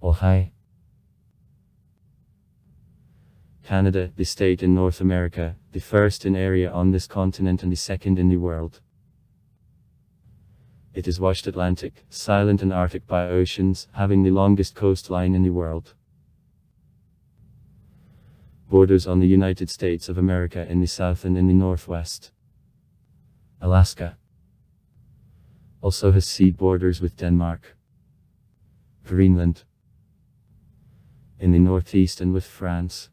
Ohio. Canada, the state in North America, the first in area on this continent and the second in the world. It is washed Atlantic, silent and Arctic by oceans, having the longest coastline in the world. Borders on the United States of America in the south and in the northwest. Alaska. Also has sea borders with Denmark. Greenland. In the northeast and with France.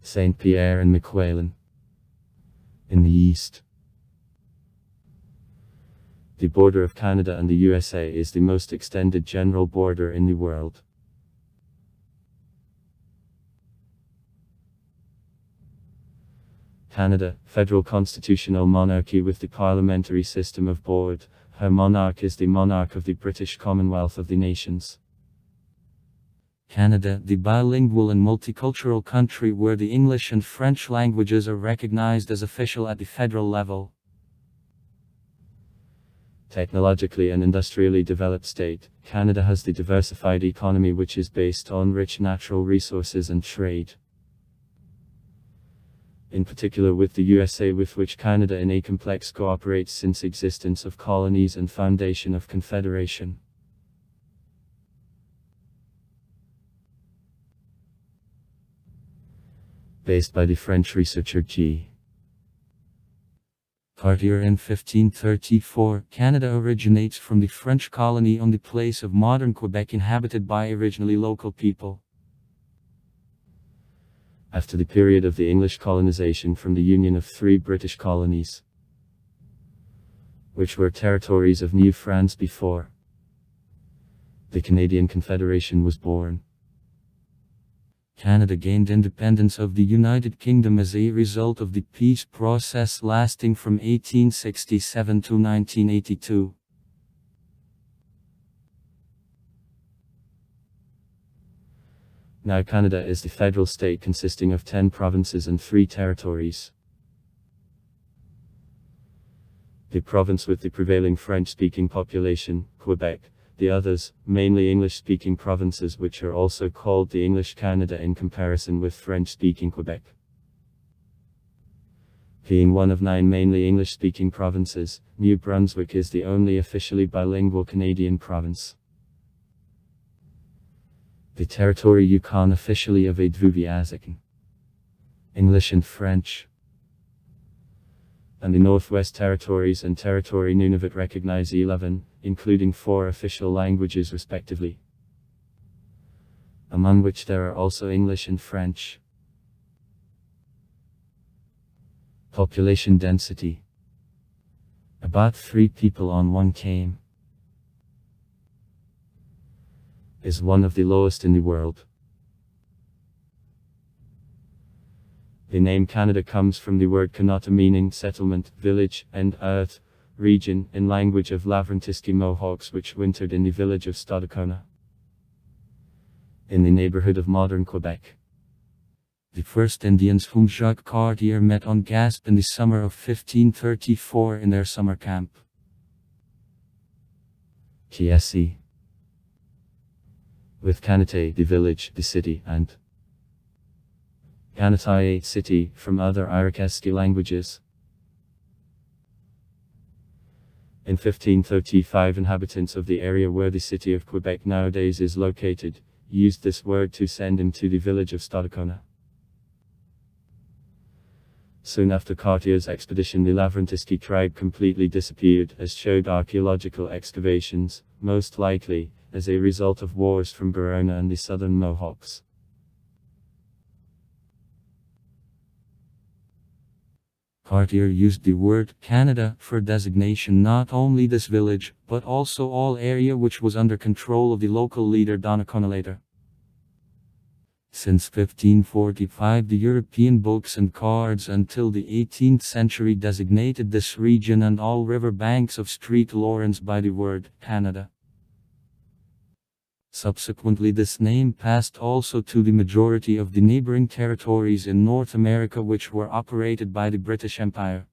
Saint Pierre and Miquelon. In the east. The border of Canada and the USA is the most extended general border in the world. Canada, federal constitutional monarchy with the parliamentary system of board. Her monarch is the monarch of the British Commonwealth of the Nations. Canada, the bilingual and multicultural country where the English and French languages are recognized as official at the federal level. Technologically and industrially developed state, Canada has the diversified economy which is based on rich natural resources and trade. In particular with the USA, with which Canada in a complex cooperates since existence of colonies and foundation of confederation. Based by the French researcher G. Cartier in 1534, Canada originates from the French colony on the place of modern Quebec inhabited by originally local people. After the period of the English colonization from the union of 3 British colonies, which were territories of New France before, the Canadian Confederation was born. Canada gained independence of the United Kingdom as a result of the peace process lasting from 1867 to 1982. Now Canada is the federal state consisting of 10 provinces and 3 territories. The province with the prevailing French-speaking population, Quebec. The others, mainly English-speaking provinces which are also called the English Canada in comparison with French-speaking Quebec. Being one of 9 mainly English-speaking provinces, New Brunswick is the only officially bilingual Canadian province. The territory Yukon officially of Advuviazic, English and French. And the Northwest Territories and Territory Nunavut recognize 11, including 4 official languages respectively, among which there are also English and French. Population density. About 3 people on 1 km. Is one of the lowest in the world. The name Canada comes from the word Kanata meaning settlement, village, and earth, region, in language of Lavrentiski Mohawks which wintered in the village of Stadacona, in the neighborhood of modern Quebec. The first Indians whom Jacques Cartier met on Gaspe in the summer of 1534 in their summer camp. Kiesi. With Kanate, the village, the city, and Kanataye, city, from other Iroquois languages. In 1535, inhabitants of the area where the city of Quebec nowadays is located, used this word to send him to the village of Stadacona. Soon after Cartier's expedition, the Lavrentiski tribe completely disappeared, as showed archaeological excavations, most likely as a result of wars from Borona and the southern Mohawks. Cartier used the word Canada for designation not only this village, but also all area which was under control of the local leader Donnacona later. Since 1545 the European books and cards until the 18th century designated this region and all river banks of St. Lawrence by the word Canada. Subsequently this name passed also to the majority of the neighboring territories in North America which were operated by the British Empire.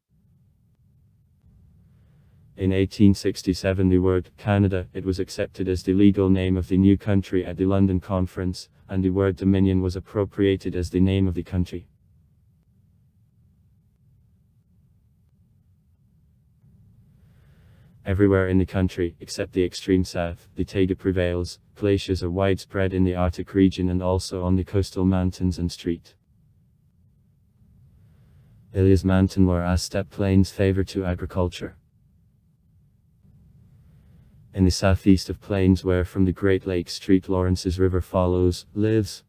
In 1867 the word Canada, it was accepted as the legal name of the new country at the London Conference, and the word Dominion was appropriated as the name of the country. Everywhere in the country, except the extreme south, the taiga prevails. Glaciers are widespread in the Arctic region and also on the coastal mountains and street. Ilias Mountain whereas steppe plains favor to agriculture. In the southeast of plains where from the Great Lakes St. Lawrence's River follows, lives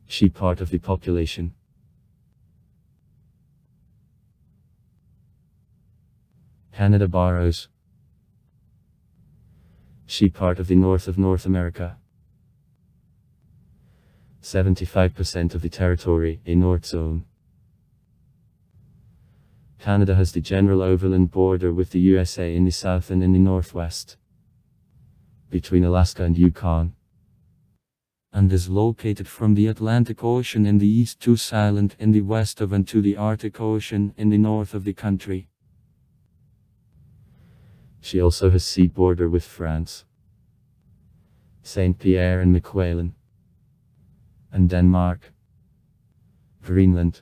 she part of the population. Canada borrows she part of the north of North America. 75% of the territory, a North Zone. Canada has the general overland border with the USA in the south and in the northwest, between Alaska and Yukon, and is located from the Atlantic Ocean in the east to Sea Island in the west of and to the Arctic Ocean in the north of the country. She also has sea border with France, Saint Pierre and Miquelon, and Denmark, Greenland.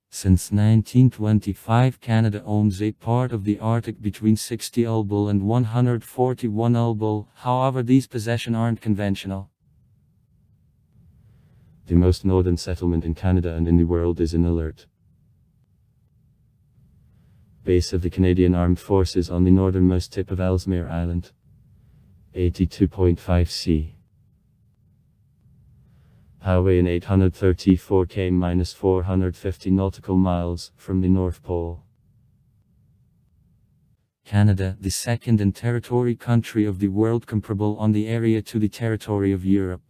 Since 1925 Canada owns a part of the Arctic between 60 elbul and 141 elbul, however these possessions aren't conventional. The most northern settlement in Canada and in the world is in Alert, base of the Canadian Armed Forces on the northernmost tip of Ellesmere Island, 82.5 c. Highway in 834 km-450 nautical miles from the North Pole. Canada, the second in territory country of the world comparable on the area to the territory of Europe.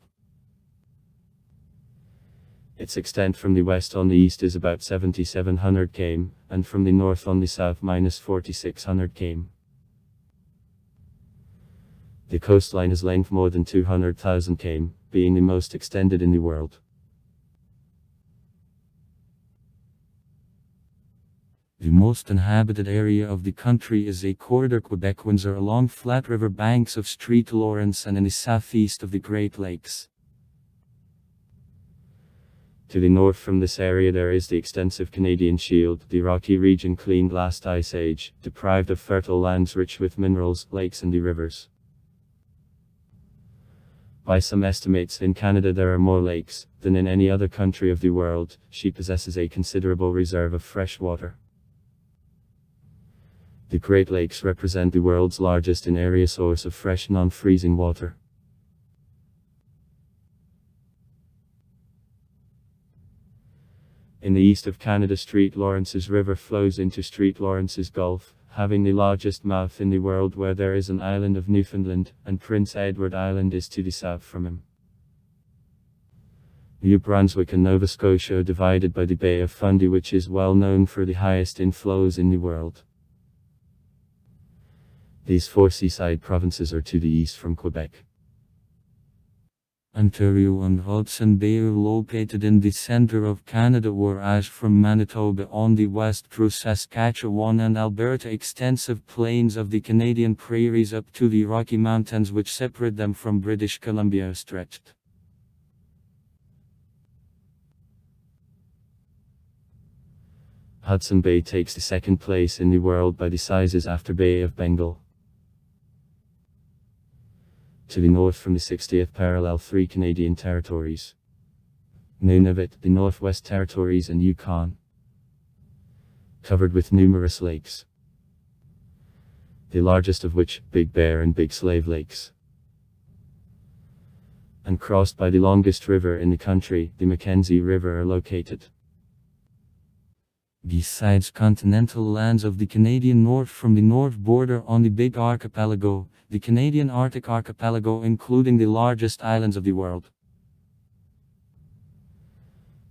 Its extent from the west on the east is about 7,700 km, and from the north on the south -4,600 km. The coastline has length more than 200,000 km, being the most extended in the world. The most inhabited area of the country is a corridor Quebec-Windsor along flat river banks of St. Lawrence and in the southeast of the Great Lakes. To the north from this area there is the extensive Canadian Shield, the rocky region cleaned last ice age, deprived of fertile lands rich with minerals, lakes and the rivers. By some estimates in Canada there are more lakes than in any other country of the world. She possesses a considerable reserve of fresh water. The Great Lakes represent the world's largest in area source of fresh non-freezing water. In the east of Canada St. Lawrence's River flows into St. Lawrence's Gulf, having the largest mouth in the world where there is an island of Newfoundland, and Prince Edward Island is to the south from him. New Brunswick and Nova Scotia are divided by the Bay of Fundy which is well known for the highest inflows in the world. These four seaside provinces are to the east from Quebec. Ontario and Hudson Bay are located in the center of Canada, whereas from Manitoba on the west through Saskatchewan and Alberta extensive plains of the Canadian prairies up to the Rocky Mountains which separate them from British Columbia are stretched. Hudson Bay takes the second place in the world by the sizes after Bay of Bengal. To the north from the 60th parallel 3 Canadian territories, Nunavut, the Northwest Territories and Yukon, covered with numerous lakes, the largest of which, Big Bear and Big Slave Lakes, and crossed by the longest river in the country, the Mackenzie River, are located. Besides continental lands of the Canadian North from the north border on the Big Archipelago, the Canadian Arctic Archipelago including the largest islands of the world.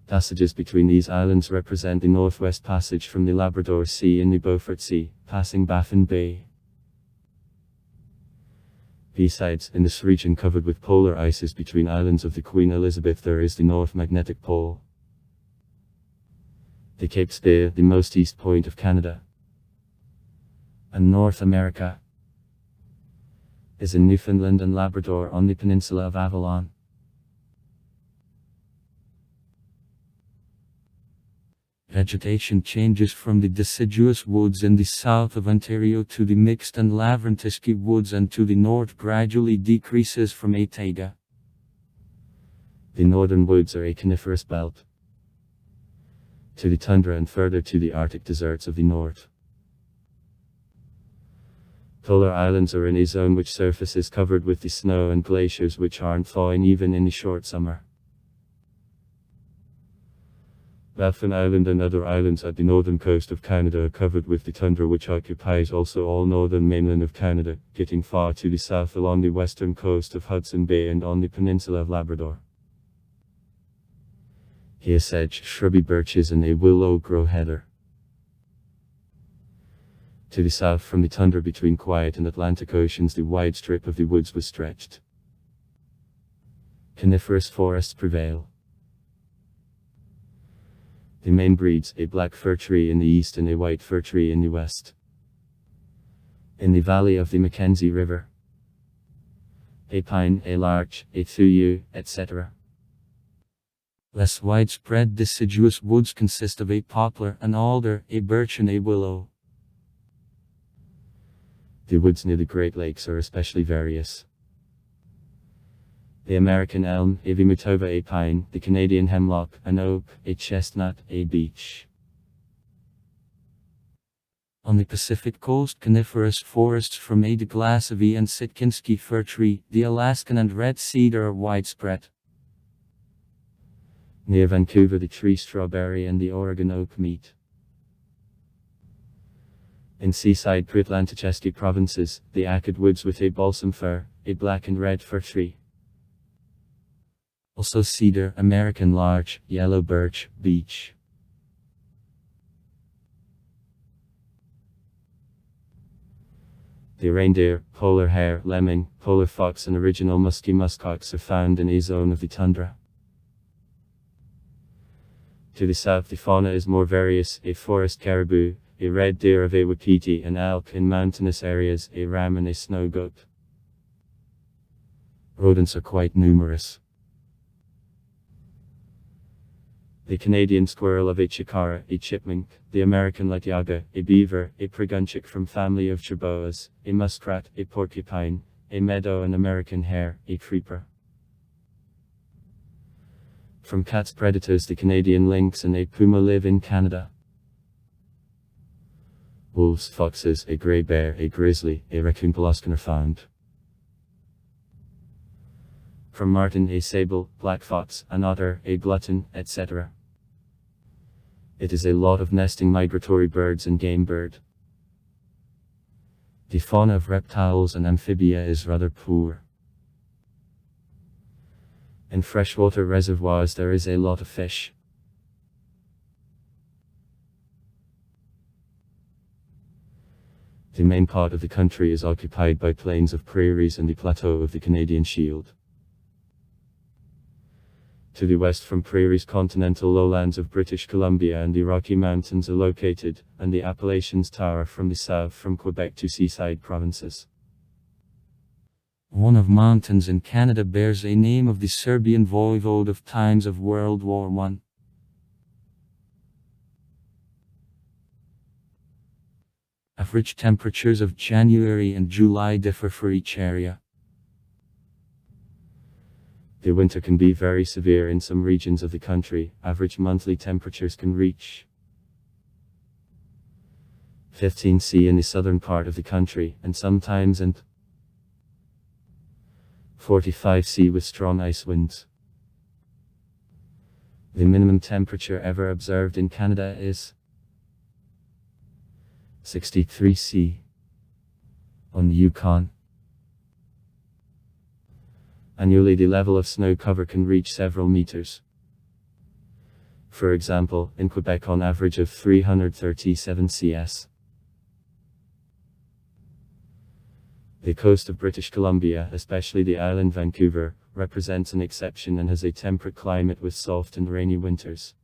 Passages between these islands represent the Northwest Passage from the Labrador Sea in the Beaufort Sea, passing Baffin Bay. Besides, in this region covered with polar ices between islands of the Queen Elizabeth there is the North Magnetic Pole. The Capes Bay, the most east point of Canada and North America, is in Newfoundland and Labrador on the peninsula of Avalon. Vegetation changes from the deciduous woods in the south of Ontario to the mixed and Lavrentiski woods, and to the north gradually decreases from a taiga. The northern woods are a coniferous belt, to the tundra and further to the Arctic deserts of the north. Polar islands are in a zone which surface is covered with the snow and glaciers which aren't thawing even in the short summer. Baffin Island and other islands at the northern coast of Canada are covered with the tundra, which occupies also all northern mainland of Canada, getting far to the south along the western coast of Hudson Bay and on the peninsula of Labrador. Here sedge, shrubby birches and a willow grow heather. To the south from the tundra between Quiet and Atlantic Oceans, the wide strip of the woods was stretched. Coniferous forests prevail. The main breeds, a black fir tree in the east and a white fir tree in the west. In the valley of the Mackenzie River, a pine, a larch, a thuyu, etc. Less widespread deciduous woods consist of a poplar, an alder, a birch and a willow. The woods near the Great Lakes are especially various. The American elm, a Vimutova, a pine, the Canadian hemlock, an oak, a chestnut, a beech. On the Pacific coast, coniferous forests from a Douglasovy and Sitkinski fir tree, the Alaskan and red cedar are widespread. Near Vancouver, the tree strawberry and the Oregon oak meet. In seaside Pre-Atlanticeski provinces, the Acad woods with a balsam fir, a black and red fir tree. Also cedar, American larch, yellow birch, beech. The reindeer, polar hare, lemming, polar fox and original musky muskox are found in a zone of the tundra. To the south the fauna is more various, a forest caribou, a red deer of a wapiti, an elk in mountainous areas, a ram and a snow goat. Rodents are quite numerous. The Canadian squirrel of a chikara, a chipmunk, the American latiaga, a beaver, a pregunchik from family of jerboas, a muskrat, a porcupine, a meadow and American hare, a creeper. From cats predators, the Canadian lynx and a puma live in Canada. Wolves, foxes, a grey bear, a grizzly, a raccoon pelaskan are found. From marten, a sable, black fox, an otter, a glutton, etc. It is a lot of nesting migratory birds and game bird. The fauna of reptiles and amphibia is rather poor. In freshwater reservoirs there is a lot of fish. The main part of the country is occupied by plains of prairies and the plateau of the Canadian Shield. To the west from prairies, continental lowlands of British Columbia and the Rocky Mountains are located, and the Appalachians tower from the south from Quebec to seaside provinces. One of mountains in Canada bears a name of the Serbian voivode of times of World War I. Average temperatures of January and July differ for each area. The winter can be very severe in some regions of the country. Average monthly temperatures can reach 15 C in the southern part of the country, and sometimes and 45 C with strong ice winds. The minimum temperature ever observed in Canada is 63 C on the Yukon. Annually the level of snow cover can reach several meters. For example, in Quebec on average of 337 CS. The coast of British Columbia, especially the island Vancouver, represents an exception and has a temperate climate with soft and rainy winters.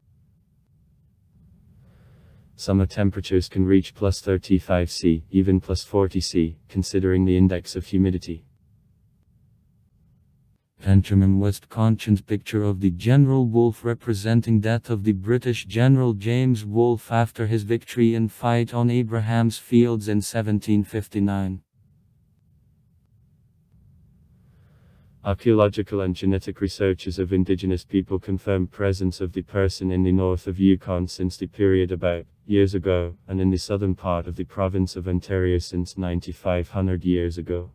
Summer temperatures can reach plus 35 C, even plus 40 C, considering the index of humidity. Benjamin West Conchon's picture of the General Wolfe representing death of the British General James Wolfe after his victory in fight on Abraham's Fields in 1759. Archaeological and genetic researches of indigenous people confirm presence of the person in the north of Yukon since the period about years ago, and in the southern part of the province of Ontario since 9,500 years ago.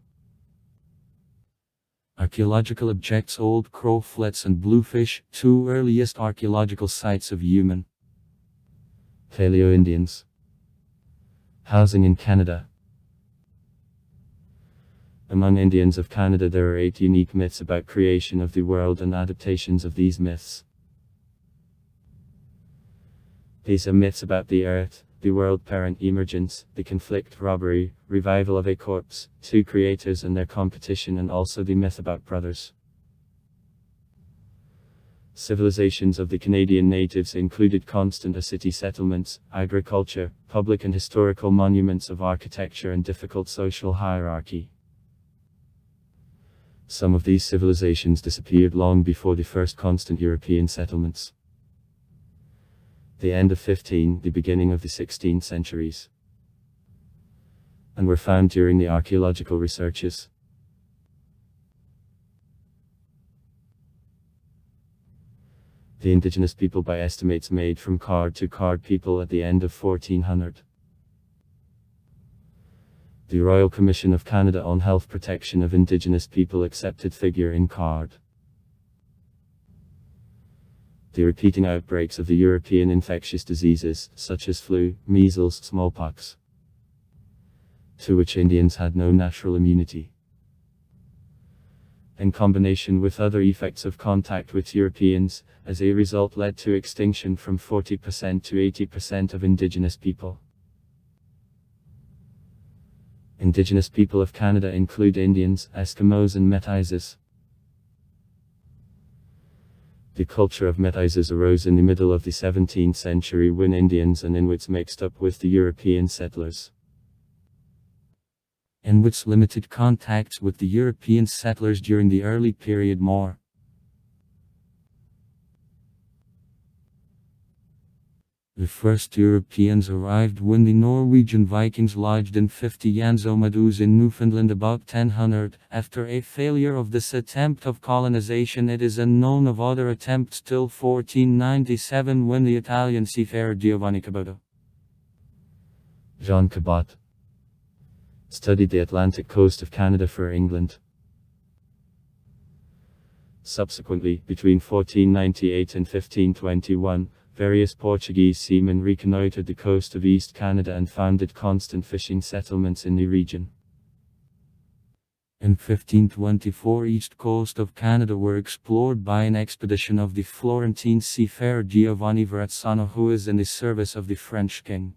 Archaeological objects: Old Crow Flats and Bluefish, two earliest archaeological sites of human. Paleo-Indians. Housing in Canada. Among Indians of Canada there are 8 unique myths about creation of the world and adaptations of these myths. These are myths about the earth, the world parent emergence, the conflict, robbery, revival of a corpse, 2 creators and their competition, and also the myth about brothers. Civilizations of the Canadian natives included constant city settlements, agriculture, public and historical monuments of architecture, and difficult social hierarchy. Some of these civilizations disappeared long before the first constant European settlements. The end of 15th, the beginning of the 16th centuries, and were found during the archaeological researches. The indigenous people by estimates made from card to card people at the end of 1400. The Royal Commission of Canada on Health Protection of Indigenous People accepted figure in card. The repeating outbreaks of the European infectious diseases, such as flu, measles, smallpox, to which Indians had no natural immunity, in combination with other effects of contact with Europeans, as a result led to extinction from 40% to 80% of indigenous people. Indigenous people of Canada include Indians, Eskimos and Métis. The culture of Métis arose in the middle of the 17th century when Indians and Inuits mixed up with the European settlers. Inuits limited contacts with the European settlers during the early period more. The first Europeans arrived when the Norwegian Vikings lodged in 50 Yanzomadus in Newfoundland about 1000. After a failure of this attempt of colonization, it is unknown of other attempts till 1497 when the Italian seafarer Giovanni Caboto, Jean Cabot, studied the Atlantic coast of Canada for England. Subsequently, between 1498 and 1521, various Portuguese seamen reconnoitred the coast of East Canada and founded constant fishing settlements in the region. In 1524, east coast of Canada were explored by an expedition of the Florentine seafarer Giovanni Verrazzano, who is in the service of the French king.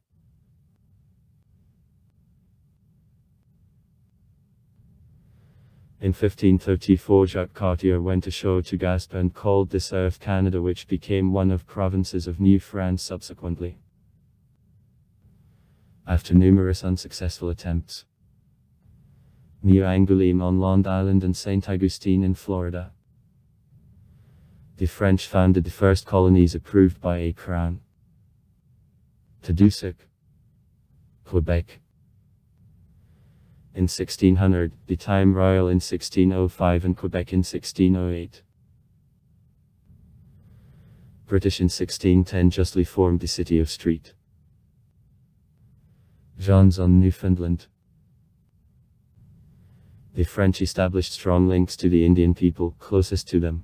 In 1534, Jacques Cartier went ashore to Gaspé and called this earth Canada, which became one of provinces of New France subsequently. After numerous unsuccessful attempts, New Angoulême on Long Island and St. Augustine in Florida, the French founded the first colonies approved by a crown. Tadoussac, Quebec, in 1600, the Time Royal in 1605 and Quebec in 1608. British in 1610 justly formed the city of St. John's on Newfoundland. The French established strong links to the Indian people closest to them.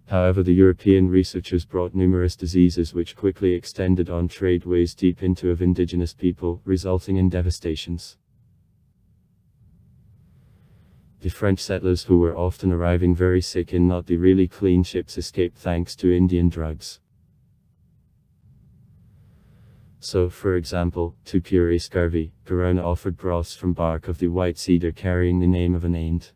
However, the European researchers brought numerous diseases which quickly extended on tradeways deep into of indigenous people, resulting in devastations. The French settlers, who were often arriving very sick in not the really clean ships, escaped thanks to Indian drugs. So, for example, to cure scurvy, Corona offered broths from bark of the white cedar carrying the name of an ant.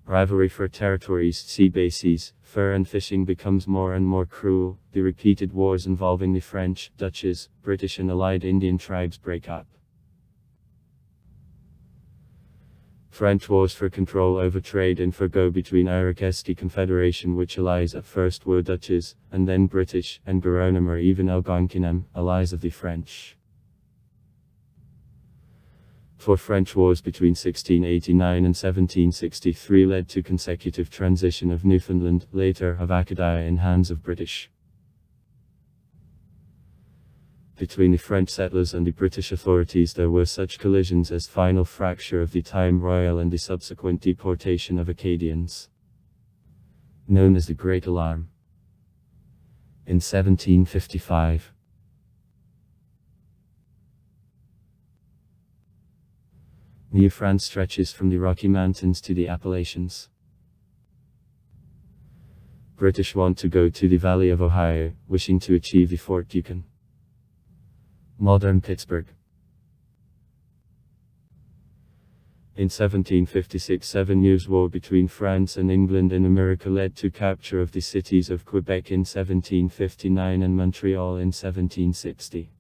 Rivalry for territories, sea bases, fur and fishing becomes more and more cruel. The repeated wars involving the French, Dutch, British and allied Indian tribes break up. French wars for control over trade and for go between Iroquois Confederation, which allies at first were Dutch, and then British, and Guaranum or even Algonquinem, allies of the French. Four French wars between 1689 and 1763 led to consecutive transition of Newfoundland, later of Acadia, in hands of British. Between the French settlers and the British authorities there were such collisions as final fracture of the Time Royal and the subsequent deportation of Acadians, known as the Great Alarm. In 1755, New France stretches from the Rocky Mountains to the Appalachians. British want to go to the Valley of Ohio, wishing to achieve the Fort Yukon, modern Pittsburgh. In 1756, 7 Years' War between France and England in America led to capture of the cities of Quebec in 1759 and Montreal in 1760.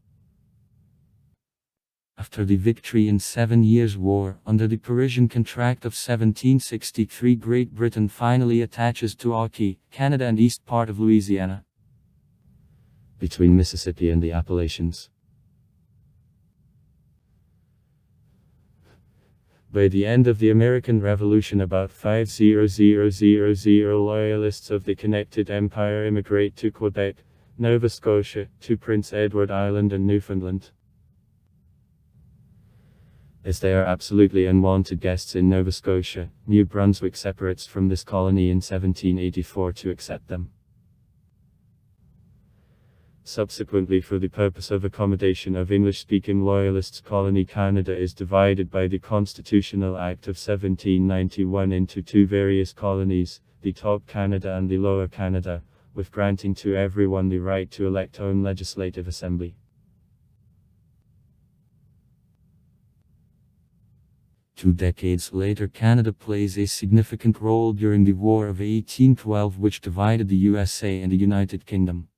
After the victory in 7 Years' War, under the Parisian Contract of 1763, Great Britain finally attaches to Auqui, Canada and east part of Louisiana, between Mississippi and the Appalachians. By the end of the American Revolution, about 50,000 loyalists of the Connected Empire immigrate to Quebec, Nova Scotia, to Prince Edward Island and Newfoundland, as they are absolutely unwanted guests in Nova Scotia. New Brunswick separates from this colony in 1784 to accept them. Subsequently, for the purpose of accommodation of English-speaking Loyalists, Colony Canada is divided by the Constitutional Act of 1791 into two various colonies, the Top Canada and the Lower Canada, with granting to everyone the right to elect own legislative assembly. Two decades later, Canada plays a significant role during the War of 1812, which divided the USA and the United Kingdom.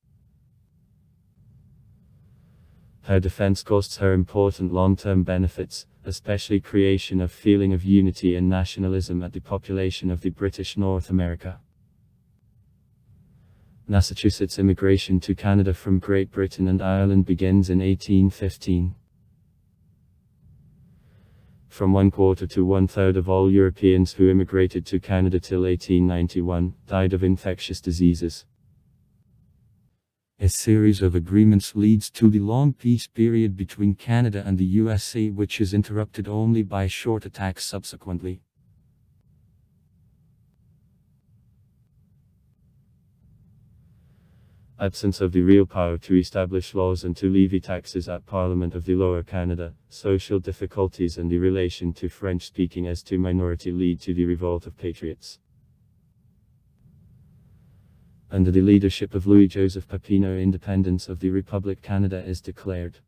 Her defense costs her important long-term benefits, especially creation of feeling of unity and nationalism at the population of the British North America. Massachusetts immigration to Canada from Great Britain and Ireland begins in 1815. From 1/4 to 1/3 of all Europeans who immigrated to Canada till 1891 died of infectious diseases. A series of agreements leads to the long peace period between Canada and the USA, which is interrupted only by short attacks subsequently. Absence of the real power to establish laws and to levy taxes at Parliament of the Lower Canada, social difficulties and the relation to French-speaking as to minority lead to the revolt of patriots. Under the leadership of Louis-Joseph Papineau, independence of the Republic Canada is declared.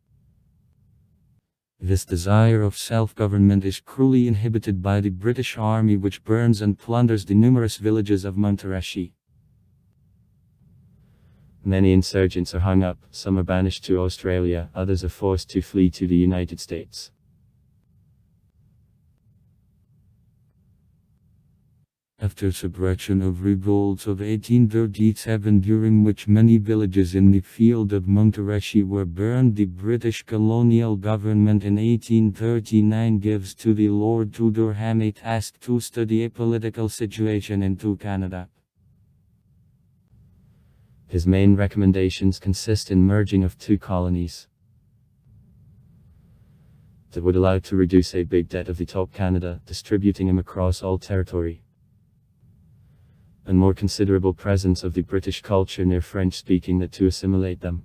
This desire of self-government is cruelly inhibited by the British Army, which burns and plunders the numerous villages of Montarachie. Many insurgents are hung up, some are banished to Australia, others are forced to flee to the United States. After suppression of revolts of 1837, during which many villages in the field of Montarachie were burned, the British colonial government in 1839 gives to the Lord Durham a task to study a political situation in Canada. His main recommendations consist in merging of two colonies that would allow to reduce a big debt of the Top Canada, distributing them across all territory, and more considerable presence of the British culture near French-speaking that to assimilate them.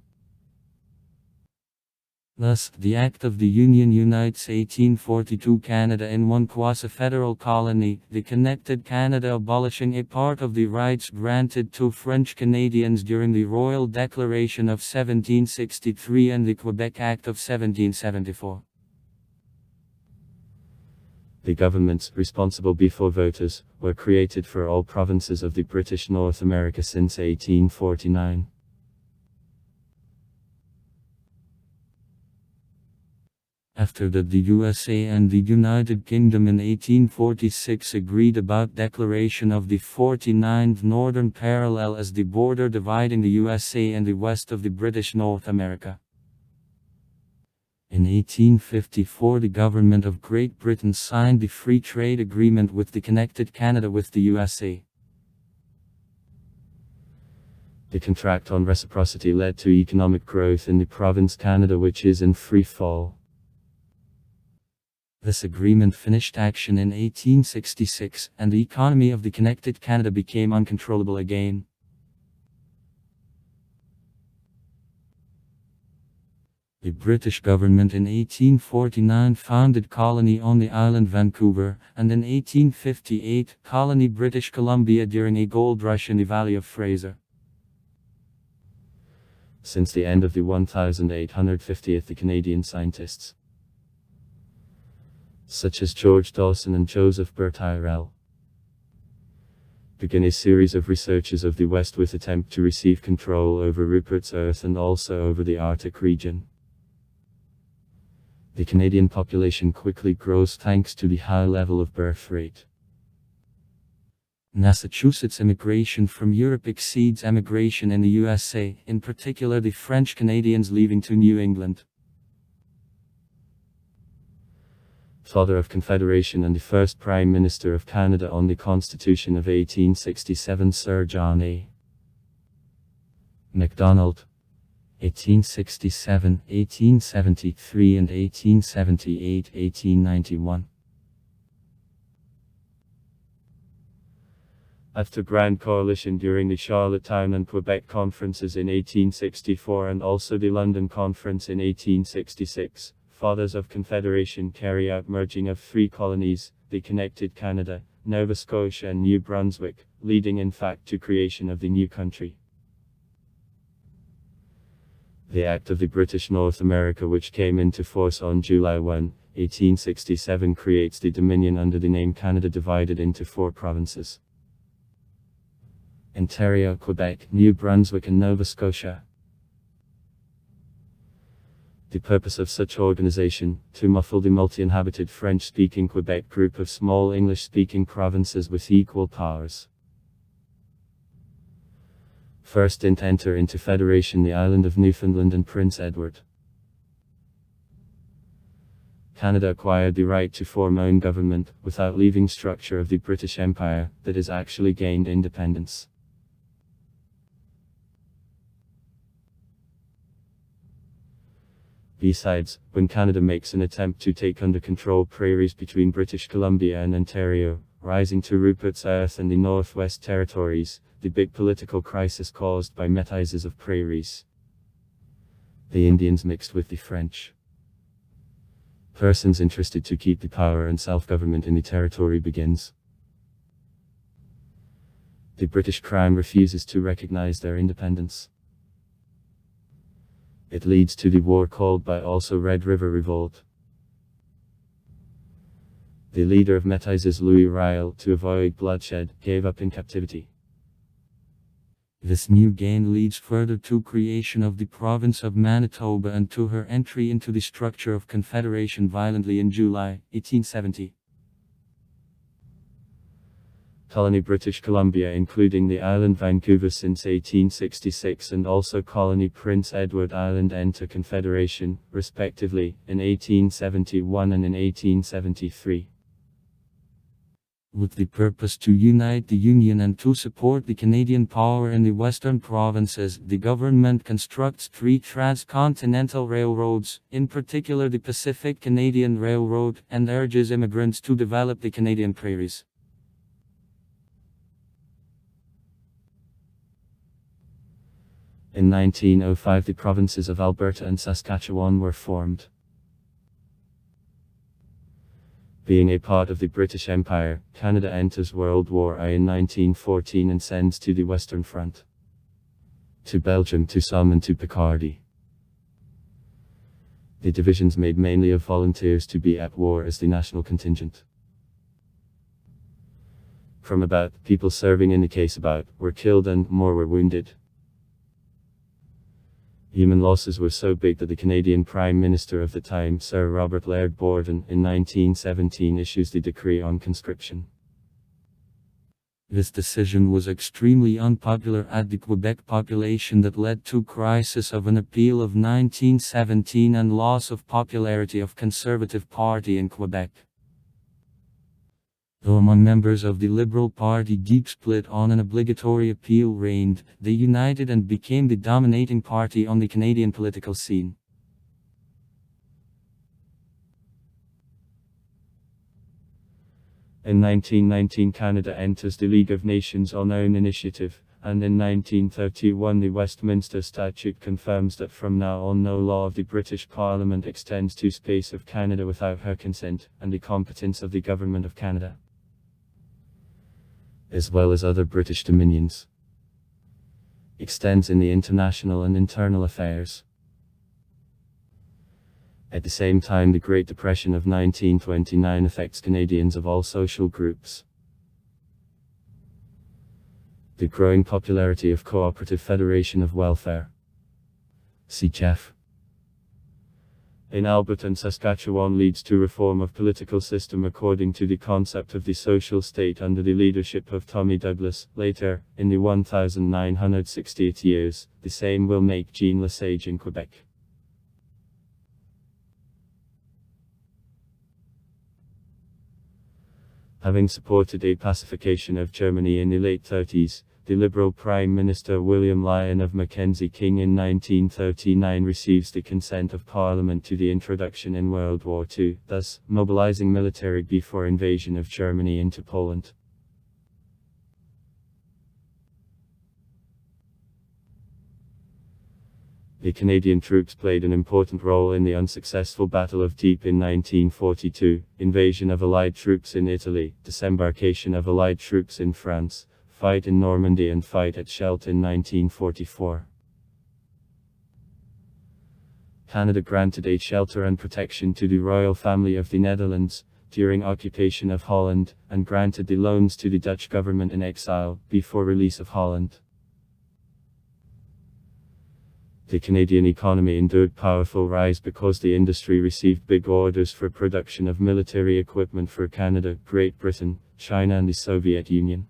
Thus, the Act of the Union unites 1842 Canada in one quasi-federal colony, the Connected Canada, abolishing a part of the rights granted to French Canadians during the Royal Declaration of 1763 and the Quebec Act of 1774. The governments, responsible before voters, were created for all provinces of the British North America since 1849. After that, the USA and the United Kingdom in 1846 agreed about declaration of the 49th Northern Parallel as the border dividing the USA and the west of the British North America. In 1854, the government of Great Britain signed the Free Trade Agreement with the Connected Canada with the USA. The contract on reciprocity led to economic growth in the province Canada, which is in free fall. This agreement finished action in 1866, and the economy of the Connected Canada became uncontrollable again. The British government in 1849 founded Colony on the island Vancouver, and in 1858, Colony British Columbia during a gold rush in the Valley of Fraser. Since the end of the 1850s, the Canadian scientists, such as George Dawson and Joseph Burr-Tyrrell, began a series of researches of the West with attempt to receive control over Rupert's Earth and also over the Arctic region. The Canadian population quickly grows thanks to the high level of birth rate. Massachusetts immigration from Europe exceeds emigration in the USA, in particular the French Canadians leaving to New England. Father of Confederation and the first Prime Minister of Canada on the Constitution of 1867, Sir John A. Macdonald, 1867, 1873 and 1878-1891. After Grand Coalition during the Charlottetown and Quebec conferences in 1864 and also the London Conference in 1866, Fathers of Confederation carry out merging of three colonies, the Connected Canada, Nova Scotia and New Brunswick, leading in fact to creation of the new country. The Act of the British North America, which came into force on July 1, 1867, creates the Dominion under the name Canada, divided into 4 provinces: Ontario, Quebec, New Brunswick and Nova Scotia. The purpose of such organization, to muffle the multi-inhabited French-speaking Quebec group of small English-speaking provinces with equal powers. First to enter into federation the island of Newfoundland and Prince Edward. Canada acquired the right to form own government, without leaving structure of the British Empire, that is actually gained independence. Besides, when Canada makes an attempt to take under control prairies between British Columbia and Ontario, rising to Rupert's Earth and the Northwest Territories, the big political crisis caused by métises of prairies. The Indians mixed with the French. Persons interested to keep the power and self-government in the territory begins. The British Crown refuses to recognize their independence. It leads to the war called by also Red River Revolt. The leader of métises, Louis Riel, to avoid bloodshed, gave up in captivity. This new gain leads further to creation of the province of Manitoba and to her entry into the structure of Confederation violently in July, 1870. Colony British Columbia, including the island Vancouver since 1866, and also Colony Prince Edward Island, enter Confederation, respectively, in 1871 and in 1873. With the purpose to unite the Union and to support the Canadian power in the western provinces, the government constructs 3 transcontinental railroads, in particular the Pacific Canadian Railroad, and urges immigrants to develop the Canadian prairies. In 1905, the provinces of Alberta and Saskatchewan were formed. Being a part of the British Empire, Canada enters World War I in 1914 and sends to the Western Front, to Belgium, to Somme and to Picardy. The divisions made mainly of volunteers to be at war as the national contingent. From about, people serving in the case about, were killed and more were wounded. Human losses were so big that the Canadian Prime Minister of the time, Sir Robert Laird Borden, in 1917 issues the decree on conscription. This decision was extremely unpopular at the Quebec population that led to crisis of an appeal of 1917 and loss of popularity of Conservative Party in Quebec. Though among members of the Liberal Party deep split on an obligatory appeal reigned, they united and became the dominating party on the Canadian political scene. In 1919 Canada enters the League of Nations on own initiative, and in 1931 the Westminster Statute confirms that from now on no law of the British Parliament extends to space of Canada without her consent, and the competence of the Government of Canada, as well as other British dominions, extends in the international and internal affairs. At the same time, the Great Depression of 1929 affects Canadians of all social groups. The growing popularity of Cooperative Federation of Welfare, CFW, in Alberta and Saskatchewan leads to reform of political system according to the concept of the social state under the leadership of Tommy Douglas. Later, in the 1968 years, the same will make Jean Lesage in Quebec. Having supported a pacification of Germany in the late 30s, the Liberal Prime Minister William Lyon of Mackenzie King in 1939 receives the consent of Parliament to the introduction in World War II, thus mobilizing military before invasion of Germany into Poland. The Canadian troops played an important role in the unsuccessful Battle of Dieppe in 1942, invasion of Allied troops in Italy, disembarkation of Allied troops in France, fight in Normandy and fight at Scheldt in 1944. Canada granted aid, shelter and protection to the royal family of the Netherlands, during occupation of Holland, and granted the loans to the Dutch government in exile, before release of Holland. The Canadian economy endured powerful rise because the industry received big orders for production of military equipment for Canada, Great Britain, China and the Soviet Union.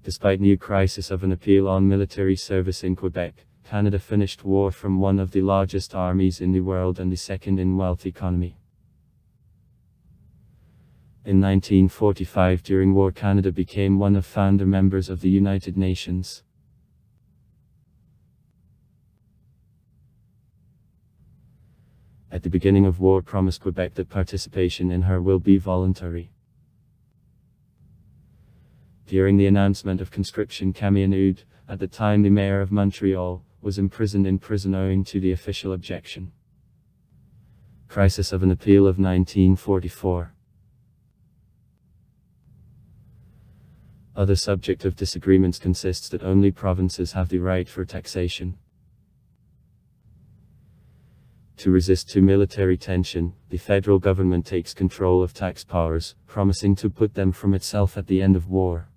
Despite new crisis of an appeal on military service in Quebec, Canada finished war from one of the largest armies in the world and the second in wealth economy. In 1945 during war Canada became one of founder members of the United Nations. At the beginning of war promised Quebec that participation in her will be voluntary. During the announcement of conscription, Camille Houde, at the time the mayor of Montreal, was imprisoned in prison owing to the official objection. Crisis of an appeal of 1944. Other subject of disagreements consists that only provinces have the right for taxation. To resist to military tension, the federal government takes control of tax powers, promising to put them from itself at the end of war.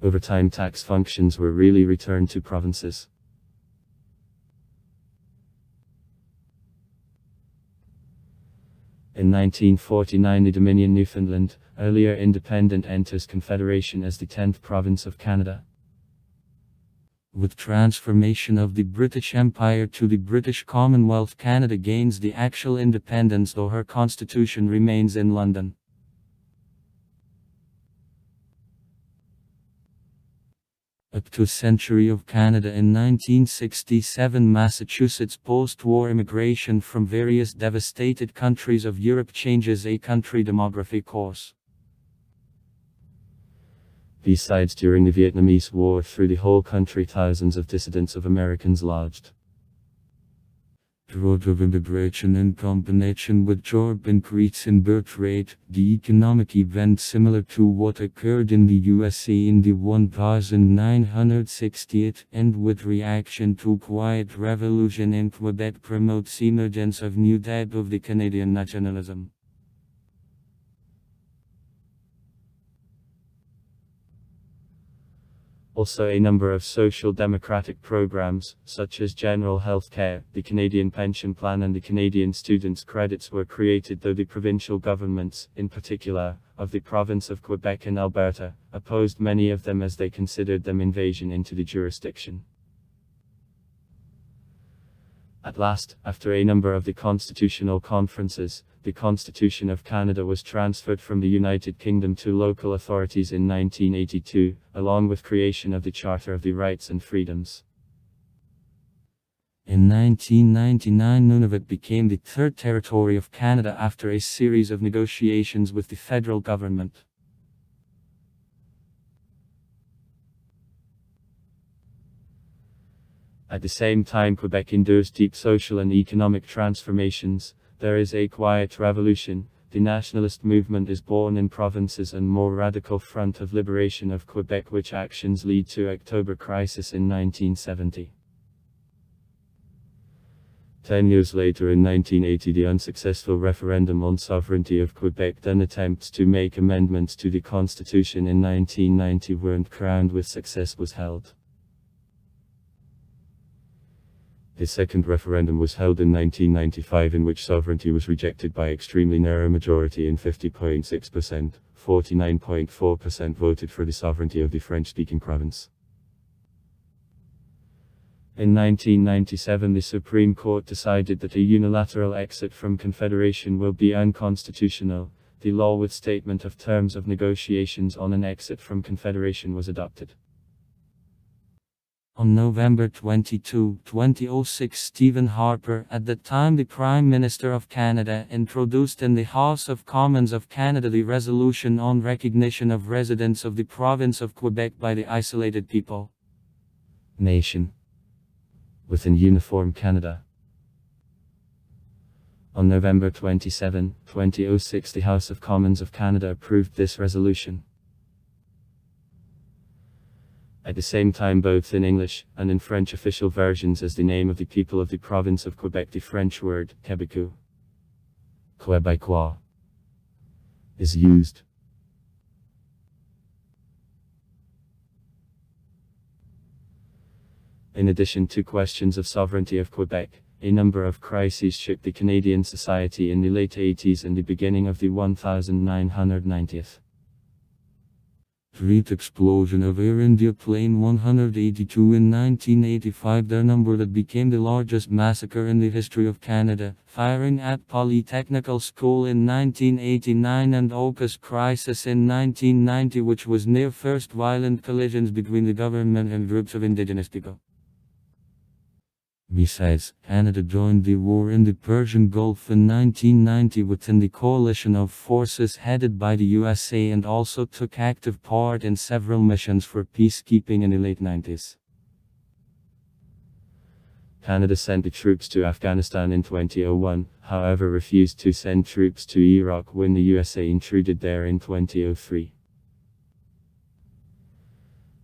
Over time tax functions were really returned to provinces. In 1949 the Dominion Newfoundland, earlier independent, enters Confederation as the 10th province of Canada. With transformation of the British Empire to the British Commonwealth, Canada gains the actual independence, though her constitution remains in London. Up to a century of Canada. In 1967 Massachusetts post-war immigration from various devastated countries of Europe changes a country demography course. Besides, during the Vietnamese War through the whole country thousands of dissidents of Americans lodged. Growth of immigration in combination with sharp increase in birth rate, the economic event similar to what occurred in the USA in the 1968, and with reaction to quiet revolution in Quebec promotes emergence of new type of the Canadian nationalism. Also a number of social democratic programs, such as general health care, the Canadian Pension Plan and the Canadian Students' Credits were created, though the provincial governments, in particular, of the province of Quebec and Alberta, opposed many of them as they considered them invasion into the jurisdiction. At last, after a number of the constitutional conferences, the Constitution of Canada was transferred from the United Kingdom to local authorities in 1982, along with creation of the Charter of the Rights and Freedoms. In 1999, Nunavut became the third territory of Canada after a series of negotiations with the federal government. At the same time Quebec endures deep social and economic transformations. There is a quiet revolution. The nationalist movement is born in provinces and more radical Front of Liberation of Quebec, which actions lead to October Crisis in 1970. 10 years later, in 1980, the unsuccessful referendum on sovereignty of Quebec, then attempts to make amendments to the Constitution in 1990 weren't crowned with success, was held. The second referendum was held in 1995, in which sovereignty was rejected by extremely narrow majority in 50.6%, 49.4% voted for the sovereignty of the French-speaking province. In 1997, the Supreme Court decided that a unilateral exit from Confederation will be unconstitutional. The law with statement of terms of negotiations on an exit from Confederation was adopted. On November 22, 2006, Stephen Harper, at the time the Prime Minister of Canada, introduced in the House of Commons of Canada the resolution on recognition of residents of the province of Quebec by the isolated people Nation within Uniform Canada. On November 27, 2006, the House of Commons of Canada approved this resolution. At the same time, both in English and in French official versions as the name of the people of the province of Quebec, the French word Québécois, Québécois, is used. In addition to questions of sovereignty of Quebec, a number of crises shook the Canadian society in the late 80s and the beginning of the 1990s. Great explosion of Air India Plane 182 in 1985, their number that became the largest massacre in the history of Canada, firing at Polytechnical School in 1989 and AUKUS crisis in 1990, which was near first violent collisions between the government and groups of indigenous people. Besides, Canada joined the war in the Persian Gulf in 1990 within the coalition of forces headed by the USA, and also took active part in several missions for peacekeeping in the late 90s. Canada sent the troops to Afghanistan in 2001, however refused to send troops to Iraq when the USA intruded there in 2003.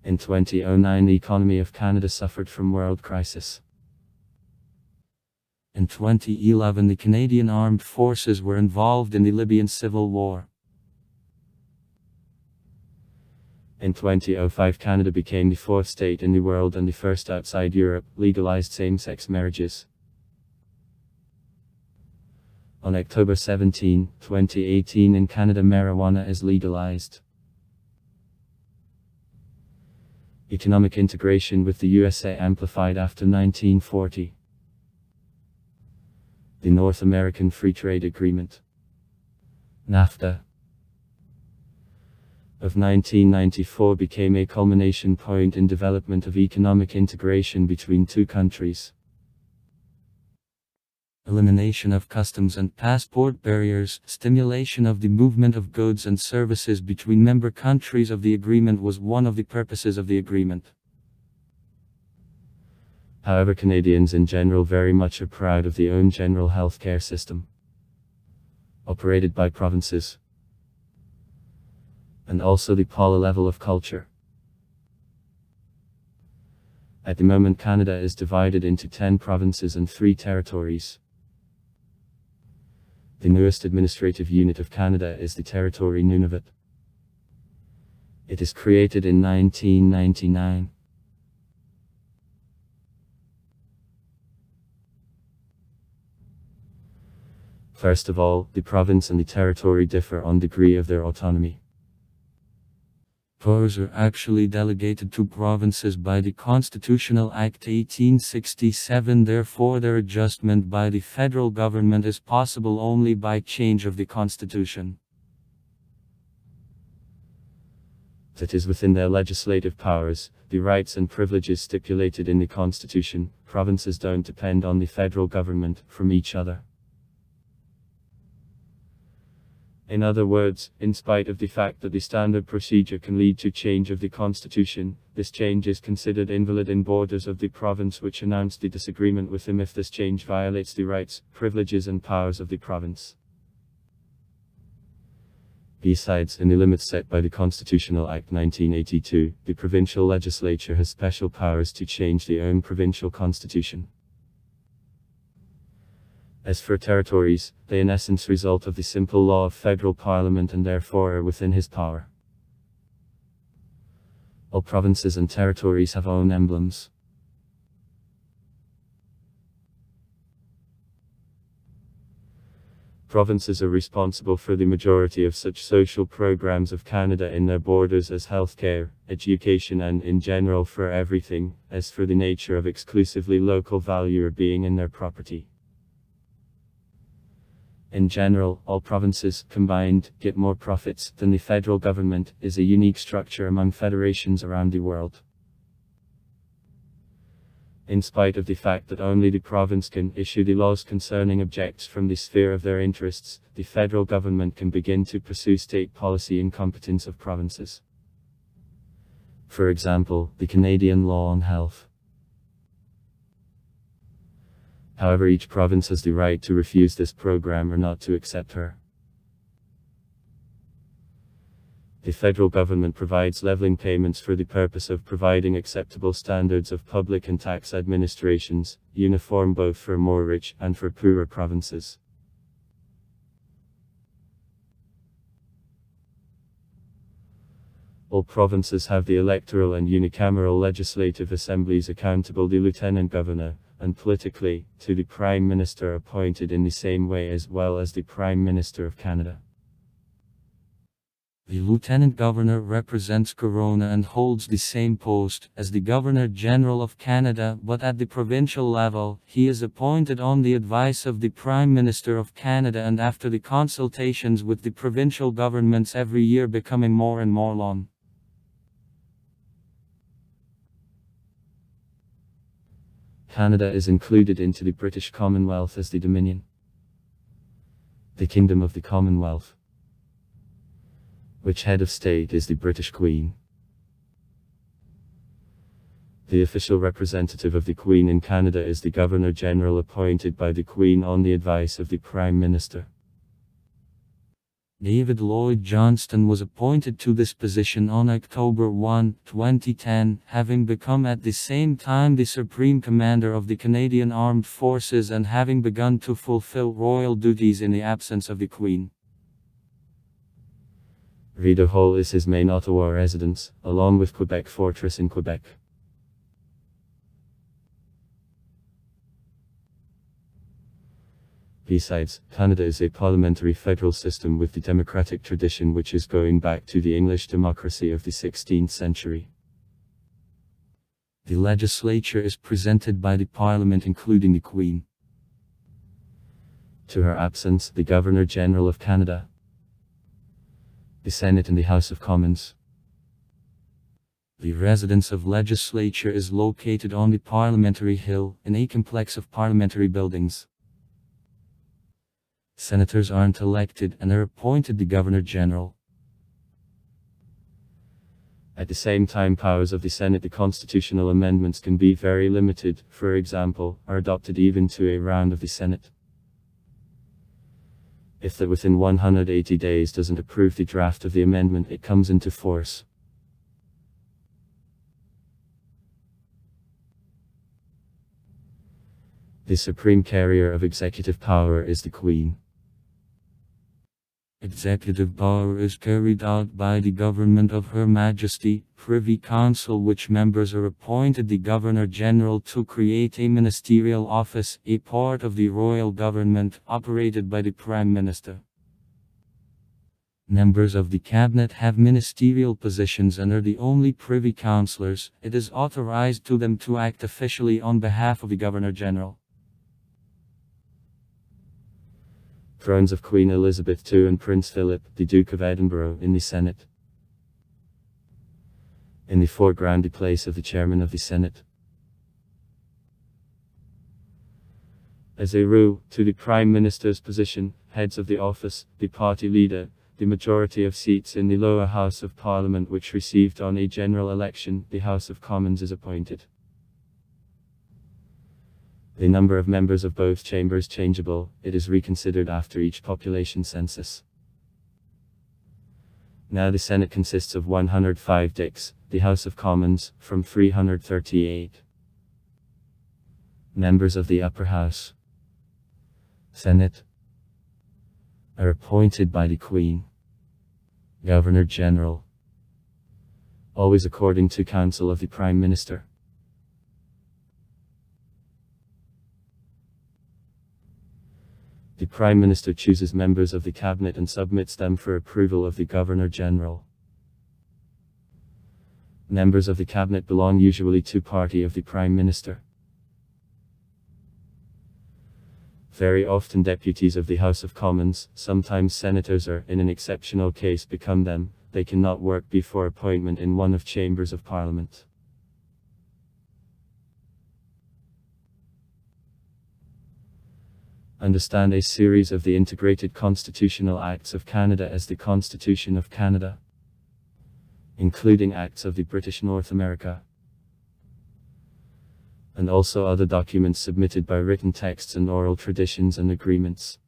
In 2009, the economy of Canada suffered from world crisis. In 2011, the Canadian Armed Forces were involved in the Libyan civil war. In 2005, Canada became the fourth state in the world and the first outside Europe legalized same-sex marriages. On October 17, 2018, in Canada, marijuana is legalized. Economic integration with the USA amplified after 1940. The North American Free Trade Agreement, NAFTA, of 1994 became a culmination point in development of economic integration between two countries. Elimination of customs and passport barriers, stimulation of the movement of goods and services between member countries of the agreement was one of the purposes of the agreement. However, Canadians in general very much are proud of their own general health care system, operated by provinces, and also the poly level of culture. At the moment, Canada is divided into 10 provinces and 3 territories. The newest administrative unit of Canada is the Territory Nunavut. It is created in 1999. First of all, the province and the territory differ on degree of their autonomy. Powers are actually delegated to provinces by the Constitutional Act 1867, therefore their adjustment by the federal government is possible only by change of the constitution. That is within their legislative powers, the rights and privileges stipulated in the Constitution. Provinces don't depend on the federal government from each other. In other words, in spite of the fact that the standard procedure can lead to change of the constitution, this change is considered invalid in borders of the province which announced the disagreement with them if this change violates the rights, privileges and powers of the province. Besides, in the limits set by the Constitutional Act 1982, the provincial legislature has special powers to change their own provincial constitution. As for territories, they in essence result of the simple law of federal parliament and therefore are within his power. All provinces and territories have own emblems. Provinces are responsible for the majority of such social programs of Canada in their borders as healthcare, education and in general for everything, as for the nature of exclusively local value or being in their property. In general, all provinces, combined, get more profits than the federal government, is a unique structure among federations around the world. In spite of the fact that only the province can issue the laws concerning objects from the sphere of their interests, the federal government can begin to pursue state policy in competence of provinces. For example, the Canadian law on health. However, each province has the right to refuse this program or not to accept her. The federal government provides leveling payments for the purpose of providing acceptable standards of public and tax administrations, uniform both for more rich and for poorer provinces. All provinces have the electoral and unicameral legislative assemblies accountable to the lieutenant governor, and politically, to the Prime Minister appointed in the same way as well as the Prime Minister of Canada. The Lieutenant Governor represents Corona and holds the same post as the Governor-General of Canada, but at the provincial level, he is appointed on the advice of the Prime Minister of Canada and after the consultations with the provincial governments every year becoming more and more long. Canada is included into the British Commonwealth as the Dominion. The Kingdom of the Commonwealth, which head of state is the British Queen. The official representative of the Queen in Canada is the Governor-General appointed by the Queen on the advice of the Prime Minister. David Lloyd Johnston was appointed to this position on October 1, 2010, having become at the same time the Supreme Commander of the Canadian Armed Forces and having begun to fulfill royal duties in the absence of the Queen. Rideau Hall is his main Ottawa residence, along with Quebec Fortress in Quebec. Besides, Canada is a parliamentary federal system with the democratic tradition which is going back to the English democracy of the 16th century. The legislature is presented by the Parliament including the Queen. To her absence, the Governor-General of Canada, the Senate and the House of Commons. The residence of legislature is located on the Parliamentary Hill, in a complex of parliamentary buildings. Senators aren't elected and are appointed the Governor-General. At the same time, powers of the Senate, the constitutional amendments can be very limited, for example, are adopted even to a round of the Senate. If that within 180 days doesn't approve the draft of the amendment, it comes into force. The supreme carrier of executive power is the Queen. Executive power is carried out by the government of Her Majesty, Privy Council, which members are appointed the Governor-General to create a ministerial office, a part of the royal government, operated by the Prime Minister. Members of the cabinet have ministerial positions and are the only Privy Councillors. It is authorized to them to act officially on behalf of the Governor-General. Thrones of Queen Elizabeth II and Prince Philip, the Duke of Edinburgh, in the Senate. In the foreground, the place of the Chairman of the Senate. As a rule, to the Prime Minister's position, heads of the office, the party leader, the majority of seats in the lower House of Parliament which received on a general election, the House of Commons, is appointed. The number of members of both chambers changeable, it is reconsidered after each population census. Now the Senate consists of 105 dicks, the House of Commons, from 338. Members of the Upper House, Senate, are appointed by the Queen, Governor-General, always according to counsel of the Prime Minister. The Prime Minister chooses members of the Cabinet and submits them for approval of the Governor-General. Members of the Cabinet belong usually to party of the Prime Minister. Very often deputies of the House of Commons, sometimes senators, or in an exceptional case become them. They cannot work before appointment in one of chambers of Parliament. Understand a series of the Integrated Constitutional Acts of Canada as the Constitution of Canada, including acts of the British North America, and also other documents submitted by written texts and oral traditions and agreements.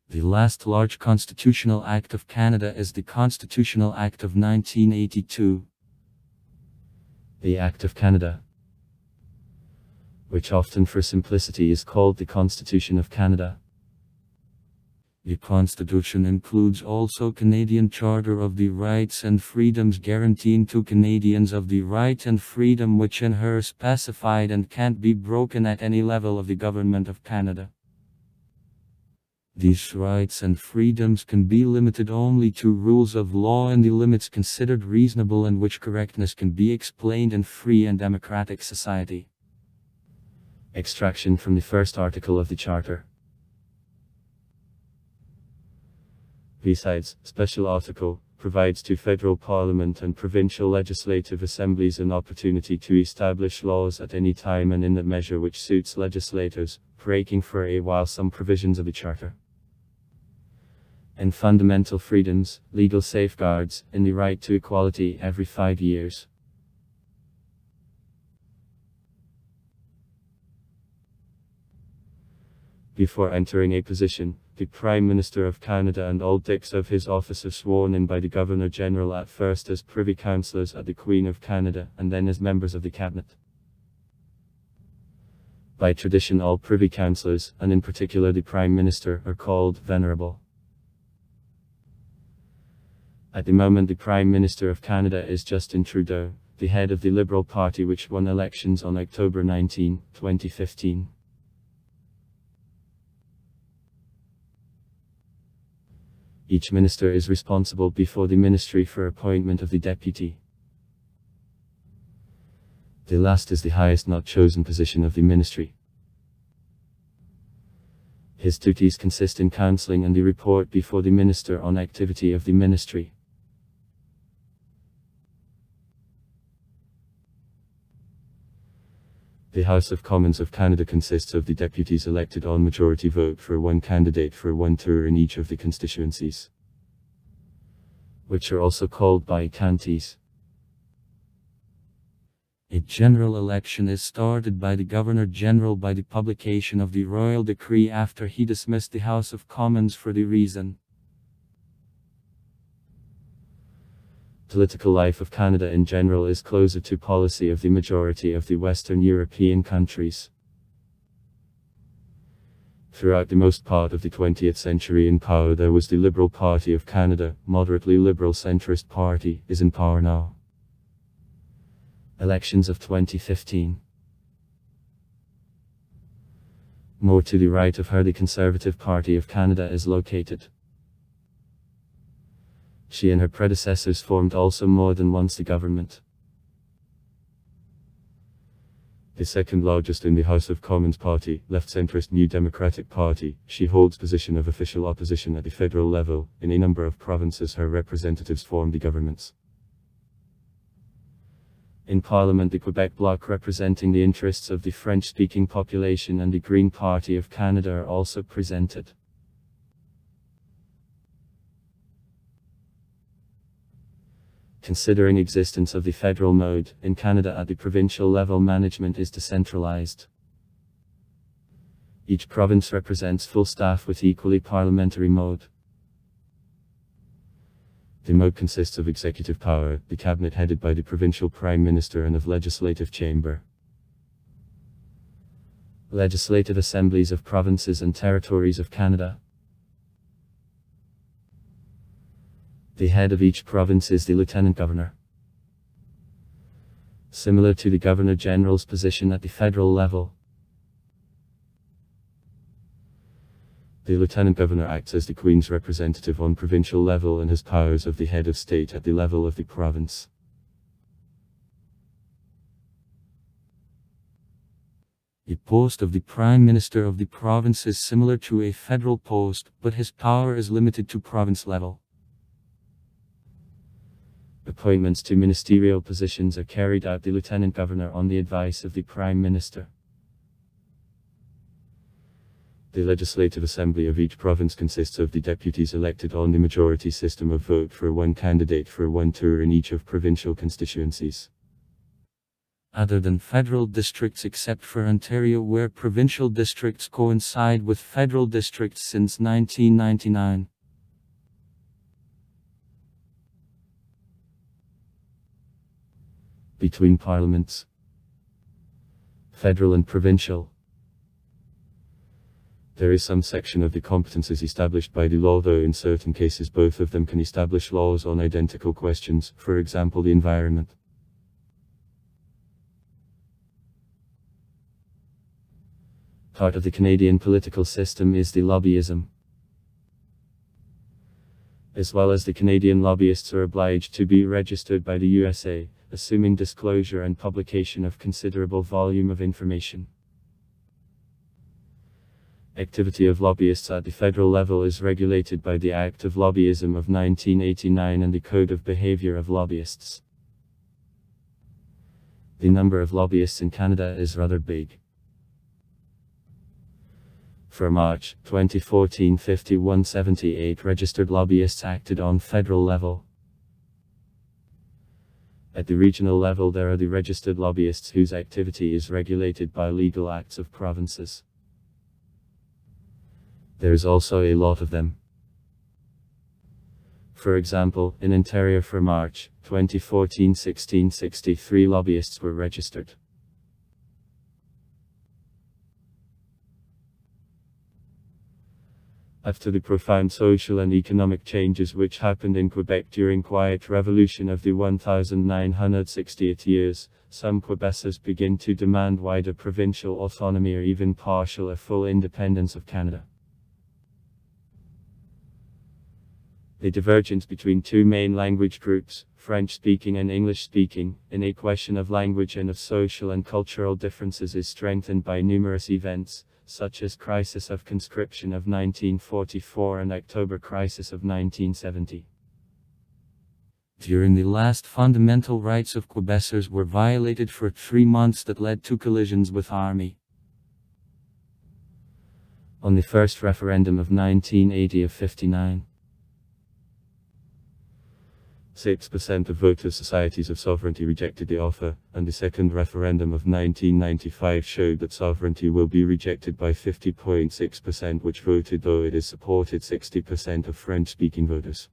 The last large constitutional act of Canada is the Constitutional Act of 1982. The Act of Canada, which often for simplicity is called the Constitution of Canada. The Constitution includes also Canadian Charter of the Rights and Freedoms guaranteeing to Canadians of the right and freedom which in her specified and can't be broken at any level of the Government of Canada. These rights and freedoms can be limited only to rules of law in the limits considered reasonable and which correctness can be explained in free and democratic society. Extraction from the first article of the Charter. Besides, special article, provides to federal parliament and provincial legislative assemblies an opportunity to establish laws at any time and in the measure which suits legislators, breaking for a while some provisions of the Charter. And fundamental freedoms, legal safeguards, in the right to equality every 5 years. Before entering a position, the Prime Minister of Canada and all dicks of his office are sworn in by the Governor-General, at first as Privy Councillors at the Queen of Canada, and then as members of the Cabinet. By tradition, all Privy Councillors, and in particular the Prime Minister, are called Venerable. At the moment, the Prime Minister of Canada is Justin Trudeau, the head of the Liberal Party which won elections on October 19, 2015. Each minister is responsible before the ministry for appointment of the deputy. The last is the highest not chosen position of the ministry. His duties consist in counselling and the report before the minister on activity of the ministry. The House of Commons of Canada consists of the deputies elected on majority vote for one candidate for one tour in each of the constituencies, which are also called by counties. A general election is started by the Governor-General by the publication of the Royal Decree after he dismissed the House of Commons for the reason. Political life of Canada in general is closer to policy of the majority of the Western European countries. Throughout the most part of the 20th century in power there was the Liberal Party of Canada, moderately liberal centrist party, is in power now. Elections of 2015. More to the right of her the Conservative Party of Canada is located. She and her predecessors formed also more than once the government. The second largest in the House of Commons party, left-centrist New Democratic Party, she holds position of official opposition at the federal level. In a number of provinces her representatives form the governments. In Parliament the Quebec Bloc representing the interests of the French-speaking population and the Green Party of Canada are also presented. Considering existence of the federal mode, in Canada at the provincial level management is decentralized. Each province represents full staff with equally parliamentary mode. The mode consists of executive power, the cabinet headed by the provincial prime minister, and of legislative chamber. Legislative assemblies of provinces and territories of Canada. The head of each province is the Lieutenant Governor. Similar to the Governor General's position at the federal level. The Lieutenant Governor acts as the Queen's representative on provincial level and has powers of the head of state at the level of the province. The post of the Prime Minister of the province is similar to a federal post, but his power is limited to province level. Appointments to ministerial positions are carried out the Lieutenant Governor on the advice of the Prime Minister. The Legislative Assembly of each province consists of the deputies elected on the majority system of vote for one candidate for one tour in each of provincial constituencies. Other than federal districts except for Ontario where provincial districts coincide with federal districts since 1999. Between parliaments. Federal and provincial. There is some section of the competences established by the law, though in certain cases both of them can establish laws on identical questions, for example the environment. Part of the Canadian political system is the lobbyism. As well as the Canadian lobbyists are obliged to be registered by the USA, assuming disclosure and publication of considerable volume of information. Activity of lobbyists at the federal level is regulated by the Act of Lobbyism of 1989 and the Code of Behavior of Lobbyists. The number of lobbyists in Canada is rather big. For March 2014, 5178 registered lobbyists acted on federal level. At the regional level there are the registered lobbyists whose activity is regulated by legal acts of provinces. There is also a lot of them. For example, in Ontario for March 2014, 1663 lobbyists were registered. After the profound social and economic changes which happened in Quebec during Quiet Revolution of the 1960th years, some Quebecers begin to demand wider provincial autonomy or even partial or full independence of Canada. The divergence between two main language groups, French-speaking and English-speaking, in a question of language and of social and cultural differences is strengthened by numerous events, such as Crisis of Conscription of 1944 and October Crisis of 1970. During the last fundamental rights of Quebecers were violated for 3 months that led to collisions with army. On the first referendum of 1980 of 59. 6% of voters' societies of sovereignty rejected the offer, and the second referendum of 1995 showed that sovereignty will be rejected by 50.6% which voted, though it is supported 60% of French-speaking voters.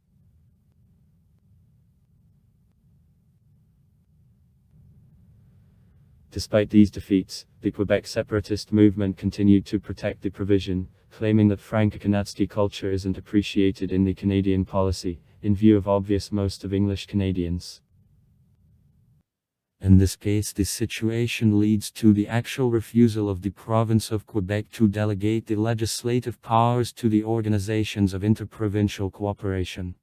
Despite these defeats, the Quebec separatist movement continued to protect the provision, claiming that Franco-Kanatsky culture isn't appreciated in the Canadian policy, in view of obvious most of English Canadians. In this case, this situation leads to the actual refusal of the province of Quebec to delegate the legislative powers to the organizations of interprovincial cooperation.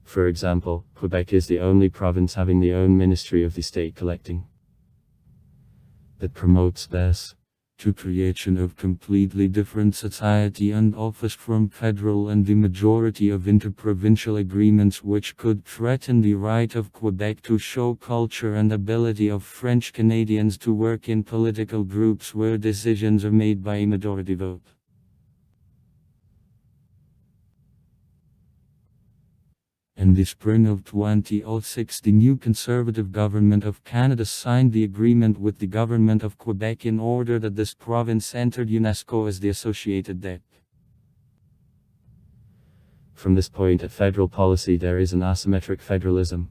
For example, Quebec is the only province having the own Ministry of the State collecting that promotes this to creation of completely different society and offers from federal and the majority of interprovincial agreements which could threaten the right of Quebec to show culture and ability of French Canadians to work in political groups where decisions are made by a majority vote. In the spring of 2006, the new Conservative Government of Canada signed the agreement with the Government of Quebec in order that this province entered UNESCO as the associated debt. From this point at federal policy there is an asymmetric federalism.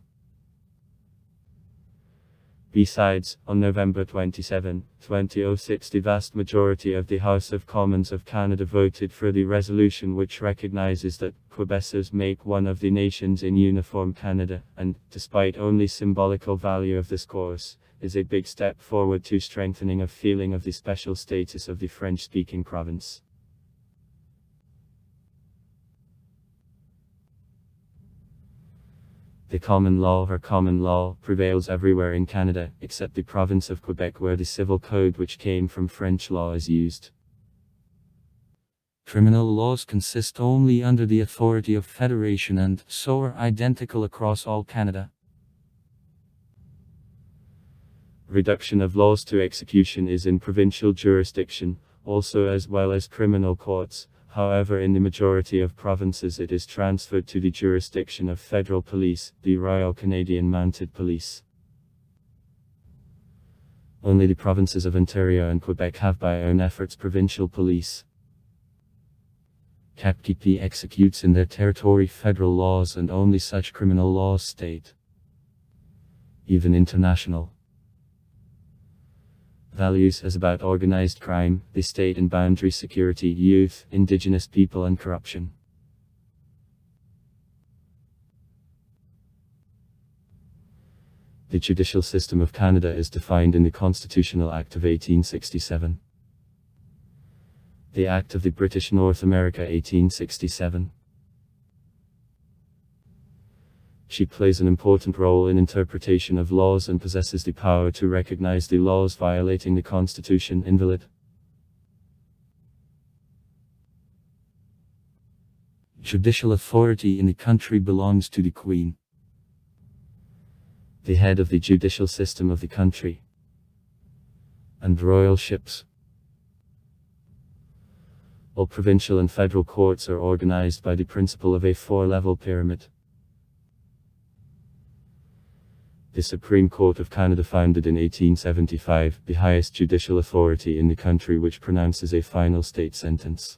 Besides, on November 27, 2006, the vast majority of the House of Commons of Canada voted for the resolution which recognizes that Quebecers make one of the nations in uniform Canada, and, despite only symbolical value of this course, is a big step forward to strengthening a feeling of the special status of the French-speaking province. The common law or common law prevails everywhere in Canada, except the province of Quebec where the civil code which came from French law is used. Criminal laws consist only under the authority of federation and so are identical across all Canada. Reduction of laws to execution is in provincial jurisdiction, also as well as criminal courts. However, in the majority of provinces it is transferred to the jurisdiction of federal police, the Royal Canadian Mounted Police. Only the provinces of Ontario and Quebec have by own efforts provincial police. CAPQP executes in their territory federal laws and only such criminal laws state, even international, values as about organized crime, the state and boundary security, youth, indigenous people and corruption. The judicial system of Canada is defined in the Constitutional Act of 1867. The Act of the British North America 1867. She plays an important role in interpretation of laws and possesses the power to recognize the laws violating the Constitution invalid. Judicial authority in the country belongs to the Queen, the head of the judicial system of the country, and royalships. All provincial and federal courts are organized by the principle of a four-level pyramid. The Supreme Court of Canada, founded in 1875, the highest judicial authority in the country which pronounces a final state sentence.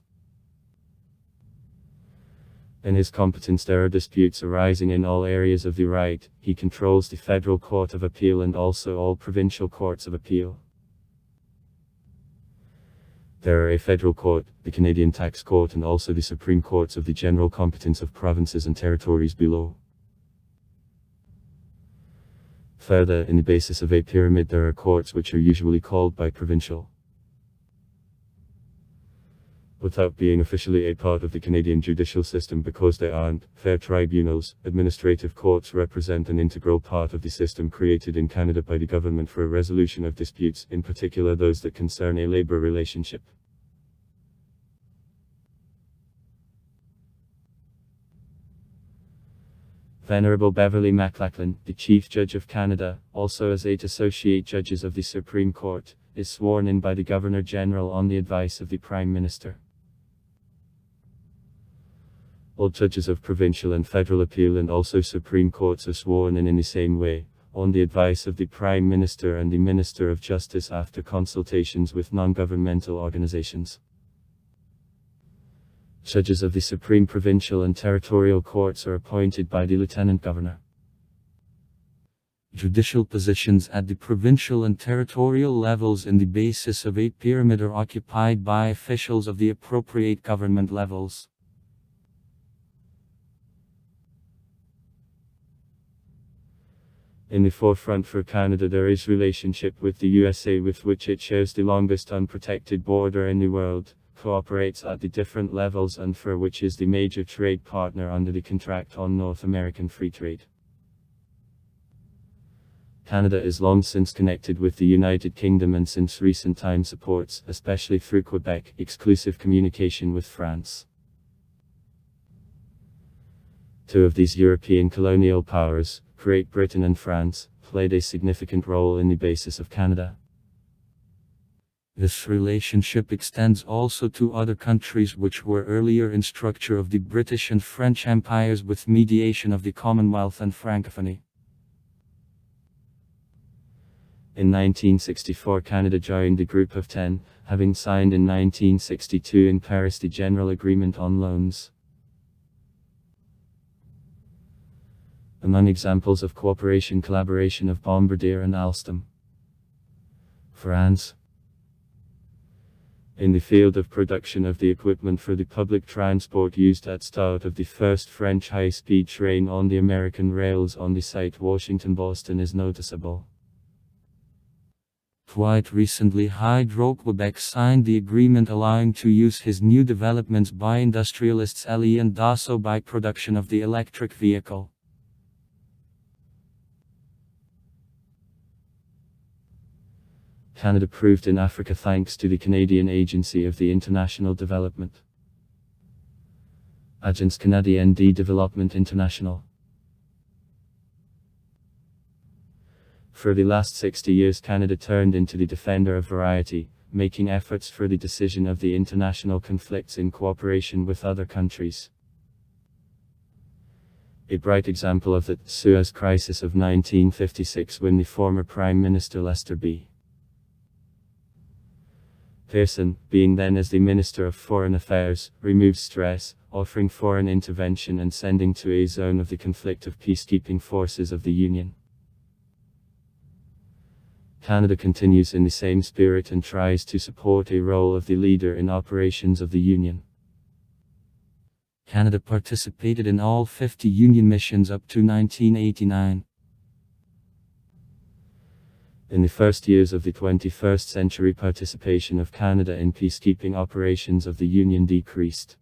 In his competence there are disputes arising in all areas of the right. He controls the Federal Court of Appeal and also all provincial courts of appeal. There are a federal court, the Canadian Tax Court and also the Supreme Courts of the general competence of provinces and territories below. Further, in the basis of a pyramid there are courts which are usually called by provincial, without being officially a part of the Canadian judicial system because they aren't fair tribunals. Administrative courts represent an integral part of the system created in Canada by the government for a resolution of disputes, in particular those that concern a labor relationship. Venerable Beverley McLachlan, the Chief Judge of Canada, also as 8 Associate Judges of the Supreme Court, is sworn in by the Governor-General on the advice of the Prime Minister. All judges of provincial and federal appeal and also Supreme Courts are sworn in the same way, on the advice of the Prime Minister and the Minister of Justice after consultations with non-governmental organizations. Judges of the Supreme Provincial and Territorial Courts are appointed by the Lieutenant Governor. Judicial positions at the provincial and territorial levels in the basis of a pyramid are occupied by officials of the appropriate government levels. In the forefront for Canada there is relationship with the USA, with which it shares the longest unprotected border in the world, cooperates at the different levels, and for which is the major trade partner under the Contract on North American Free Trade. Canada is long since connected with the United Kingdom and since recent times supports, especially through Quebec, exclusive communication with France. Two of these European colonial powers, Great Britain and France, played a significant role in the basis of Canada. This relationship extends also to other countries which were earlier in structure of the British and French empires with mediation of the Commonwealth and Francophonie. In 1964 Canada joined the Group of Ten, having signed in 1962 in Paris the General Agreement on Loans. Among examples of cooperation, collaboration of Bombardier and Alstom. France. In the field of production of the equipment for the public transport used at start of the first French high-speed train on the American rails on the site Washington-Boston is noticeable. Quite recently Hydro-Quebec signed the agreement allowing to use his new developments by industrialists Elie and Dassault by production of the electric vehicle. Canada proved in Africa thanks to the Canadian Agency of the International Development. Agence Canadienne de Développement International. For the last 60 years Canada turned into the defender of variety, making efforts for the decision of the international conflicts in cooperation with other countries. A bright example of the Suez Crisis of 1956 when the former Prime Minister Lester B. Pearson, being then as the Minister of Foreign Affairs, removed stress, offering foreign intervention and sending to a zone of the conflict of peacekeeping forces of the Union. Canada continues in the same spirit and tries to support a role of the leader in operations of the Union. Canada participated in all 50 Union missions up to 1989. In the first years of the 21st century, participation of Canada in peacekeeping operations of the Union decreased.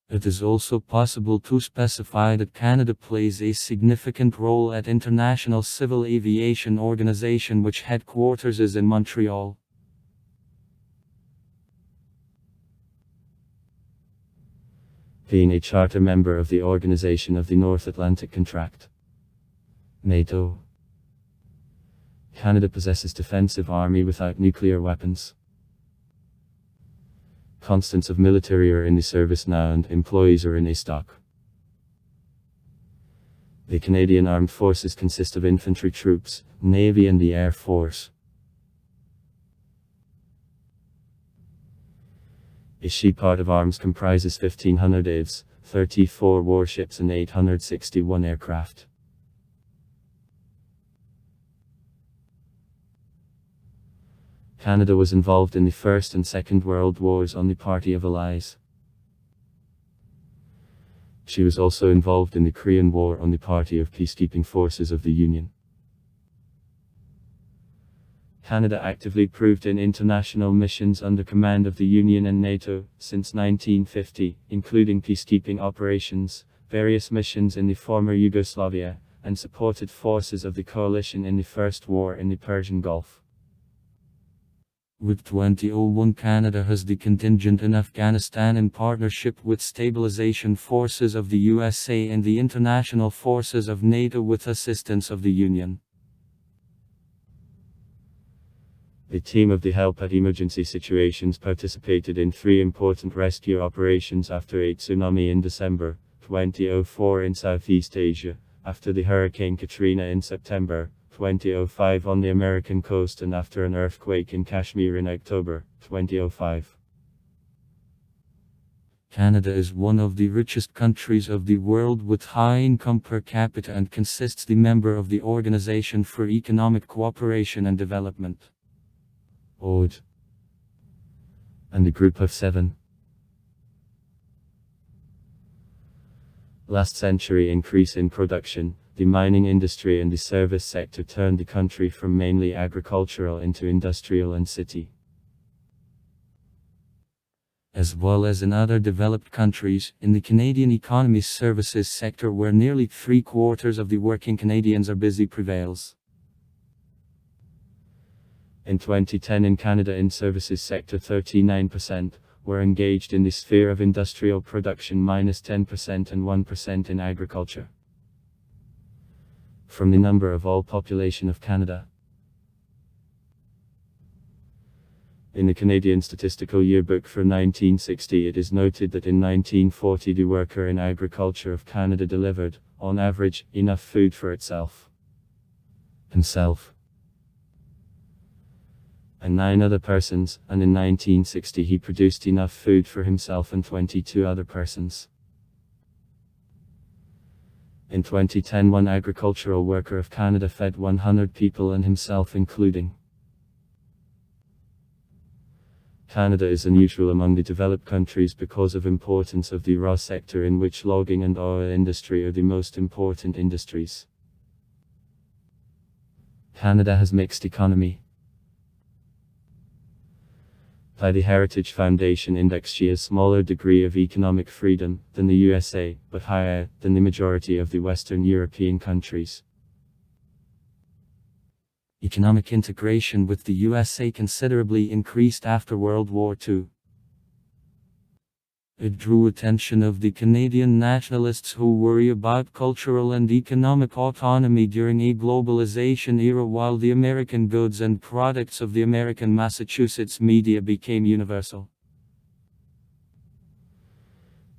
It is also possible to specify that Canada plays a significant role at International Civil Aviation Organization, which headquarters is in Montreal. Being a charter member of the Organization of the North Atlantic Contract, NATO. Canada possesses defensive army without nuclear weapons. Constants of military are in the service now and employees are in a stock. The Canadian Armed Forces consist of infantry troops, Navy and the Air Force. A sheepart of arms comprises 1,500 IVs, 34 warships and 861 aircraft. Canada was involved in the First and Second World Wars on the Party of Allies. She was also involved in the Korean War on the Party of Peacekeeping Forces of the Union. Canada actively proved in international missions under command of the Union and NATO since 1950, including peacekeeping operations, various missions in the former Yugoslavia, and supported forces of the coalition in the First War in the Persian Gulf. With 2001 Canada has the contingent in Afghanistan in partnership with Stabilization Forces of the USA and the International Forces of NATO with assistance of the Union. The team of the Help at Emergency Situations participated in 3 important rescue operations after a tsunami in December 2004 in Southeast Asia, after the Hurricane Katrina in September 2005 on the American coast, and after an earthquake in Kashmir in October 2005. Canada is one of the richest countries of the world with high income per capita and consists the member of the Organization for Economic Cooperation and Development, OED, and the Group of Seven. Last century increase in production, the mining industry and the service sector turned the country from mainly agricultural into industrial and city. As well as in other developed countries, in the Canadian economy's services sector where nearly 3/4 of the working Canadians are busy prevails. In 2010 in Canada in services sector 39% were engaged in the sphere of industrial production -10% and 1% in agriculture. From the number of all population of Canada. In the Canadian Statistical Yearbook for 1960 it is noted that in 1940 the worker in agriculture of Canada delivered, on average, enough food for himself, and 9 other persons, and in 1960 he produced enough food for himself and 22 other persons. In 2010 one agricultural worker of Canada fed 100 people and himself including. Canada is unusual among the developed countries because of importance of the raw sector in which logging and oil industry are the most important industries. Canada has mixed economy. By the Heritage Foundation Index she has smaller degree of economic freedom than the USA, but higher than the majority of the Western European countries. Economic integration with the USA considerably increased after World War II. It drew attention of the Canadian nationalists who worry about cultural and economic autonomy during a globalization era while the American goods and products of the American Massachusetts media became universal.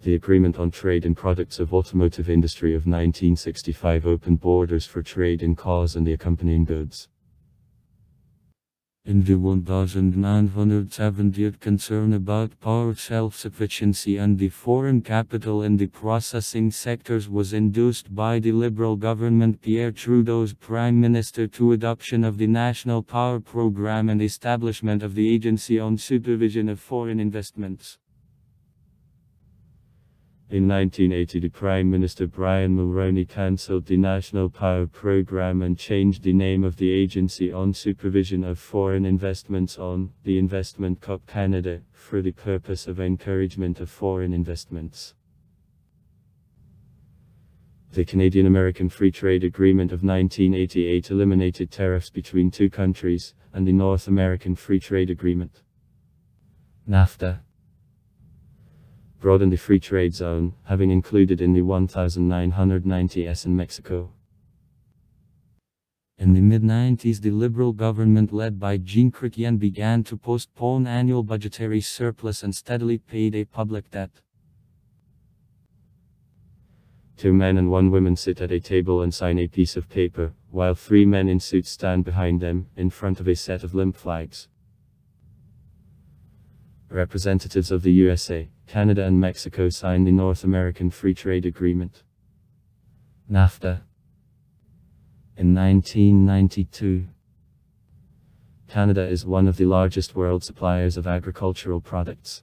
The Agreement on Trade in Products of Automotive Industry of 1965 opened borders for trade in cars and the accompanying goods. In the 1970th concern about power self-sufficiency and the foreign capital in the processing sectors was induced by the Liberal government Pierre Trudeau's Prime Minister to adoption of the National Power Program and establishment of the Agency on Supervision of Foreign Investments. In 1980 the Prime Minister Brian Mulroney cancelled the National Power Program and changed the name of the Agency on Supervision of Foreign Investments on the Investment Corp Canada, for the purpose of encouragement of foreign investments. The Canadian-American Free Trade Agreement of 1988 eliminated tariffs between two countries, and the North American Free Trade Agreement, NAFTA, broadened the free trade zone, having included in the 1990s in Mexico. In the mid-90s the Liberal government led by Jean Chrétien began to postpone annual budgetary surplus and steadily paid a public debt. 2 men and 1 woman sit at a table and sign a piece of paper, while 3 men in suits stand behind them, in front of a set of limp flags. Representatives of the USA, Canada and Mexico signed the North American Free Trade Agreement, NAFTA, in 1992. Canada is one of the largest world suppliers of agricultural products.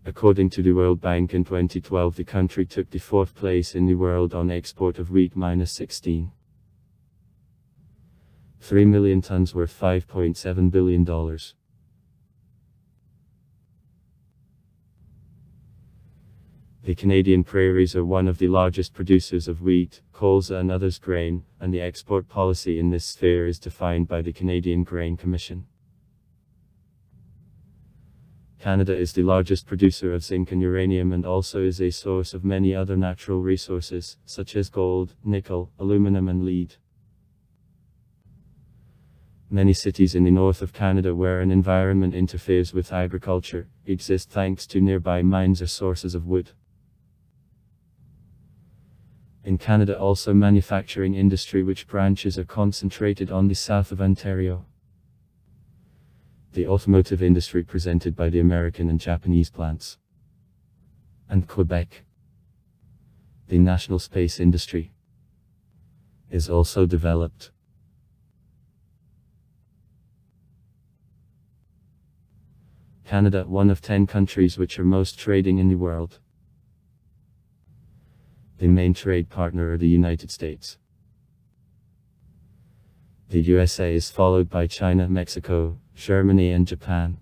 According to the World Bank in 2012 the country took the 4th place in the world on export of wheat -16. 3 million tons worth $5.7 billion. The Canadian prairies are one of the largest producers of wheat, colza and others grain, and the export policy in this sphere is defined by the Canadian Grain Commission. Canada is the largest producer of zinc and uranium and also is a source of many other natural resources, such as gold, nickel, aluminum and lead. Many cities in the north of Canada where an environment interferes with agriculture, exist thanks to nearby mines or sources of wood. In Canada also manufacturing industry which branches are concentrated on the south of Ontario. The automotive industry presented by the American and Japanese plants. And Quebec. The national space industry is also developed. Canada, one of 10 countries which are most trading in the world. The main trade partner are the United States. The USA is followed by China, Mexico, Germany and Japan.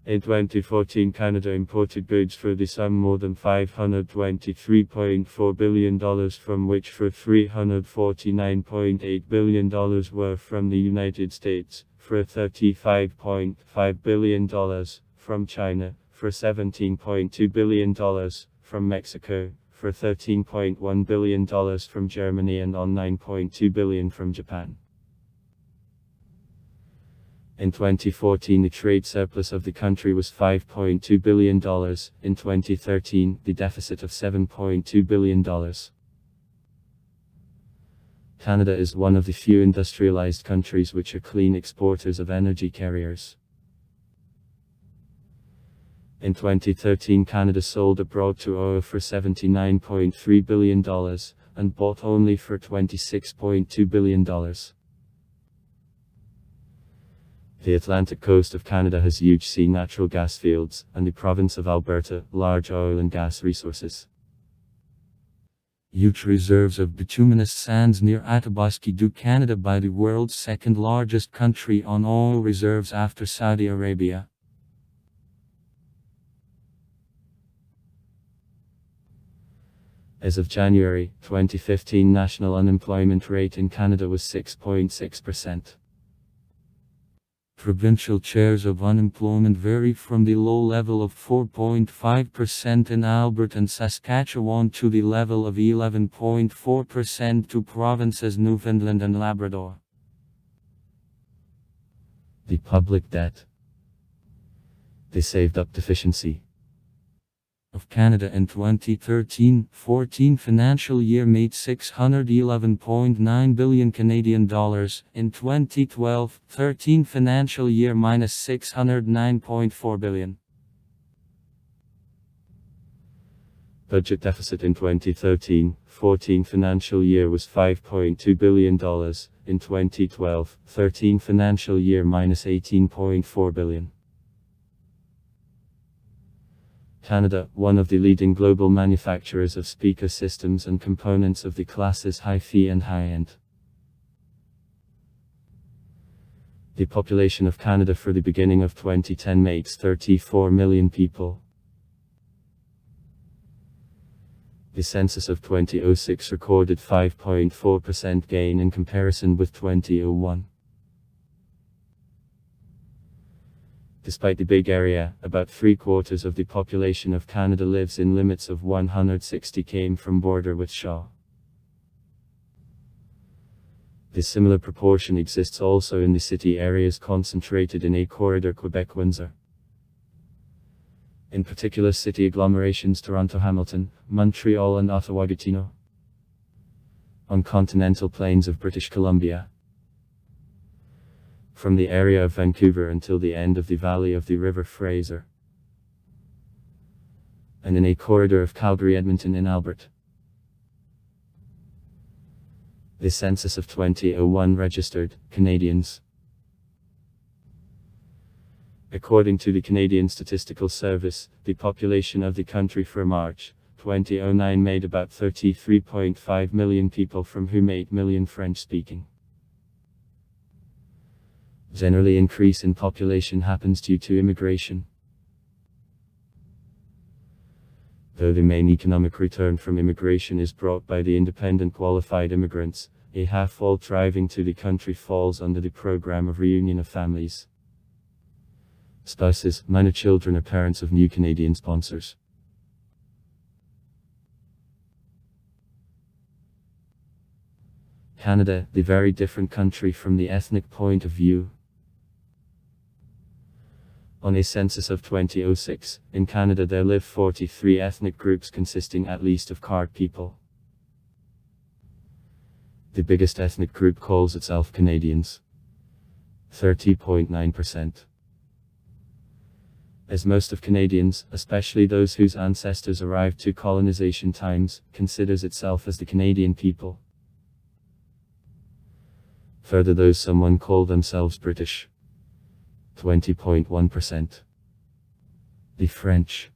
In 2014, Canada imported goods for the sum more than $523.4 billion, from which for $349.8 billion were from the United States, for $35.5 billion from China, for $17.2 billion from Mexico, for $13.1 billion from Germany and on $9.2 billion from Japan. In 2014, the trade surplus of the country was $5.2 billion, in 2013, the deficit of $7.2 billion. Canada is one of the few industrialized countries which are clean exporters of energy carriers. In 2013, Canada sold abroad to oil for $79.3 billion, and bought only for $26.2 billion. The Atlantic coast of Canada has huge sea natural gas fields, and the province of Alberta, large oil and gas resources. Huge reserves of bituminous sands near Athabasca do Canada by the world's second largest country on oil reserves after Saudi Arabia. As of January 2015, national unemployment rate in Canada was 6.6%. Provincial shares of unemployment vary from the low level of 4.5% in Alberta and Saskatchewan to the level of 11.4% to provinces Newfoundland and Labrador. The public debt. The saved-up deficiency of Canada in 2013-14 financial year made $611.9 billion Canadian dollars, in 2012-13 financial year minus $609.4 billion. Budget deficit in 2013-14 financial year was $5.2 billion, in 2012-13 financial year minus $18.4 billion. Canada, one of the leading global manufacturers of speaker systems and components of the classes hi-fi and high-end. The population of Canada for the beginning of 2010 makes 34 million people. The census of 2006 recorded 5.4% gain in comparison with 2001. Despite the big area, about 3/4 of the population of Canada lives in limits of 160 km from border with Shaw. The similar proportion exists also in the city areas concentrated in A corridor Quebec-Windsor. In particular city agglomerations Toronto-Hamilton, Montreal and Ottawa-Gatineau. On continental plains of British Columbia. From the area of Vancouver until the end of the valley of the River Fraser. And in A corridor of Calgary-Edmonton in Alberta. The census of 2001 registered Canadians. According to the Canadian Statistical Service, the population of the country for March 2009 made about 33.5 million people, from whom 8 million French-speaking. Generally, increase in population happens due to immigration. Though the main economic return from immigration is brought by the independent qualified immigrants, a half all driving to the country falls under the program of reunion of families. Spouses, minor children are parents of new Canadian sponsors. Canada, the very different country from the ethnic point of view. On a census of 2006, in Canada there live 43 ethnic groups consisting at least of colored people. The biggest ethnic group calls itself Canadians. 30.9%. As most of Canadians, especially those whose ancestors arrived to colonization times, considers itself as the Canadian people. Further, those someone call themselves British, 20.1%. The French,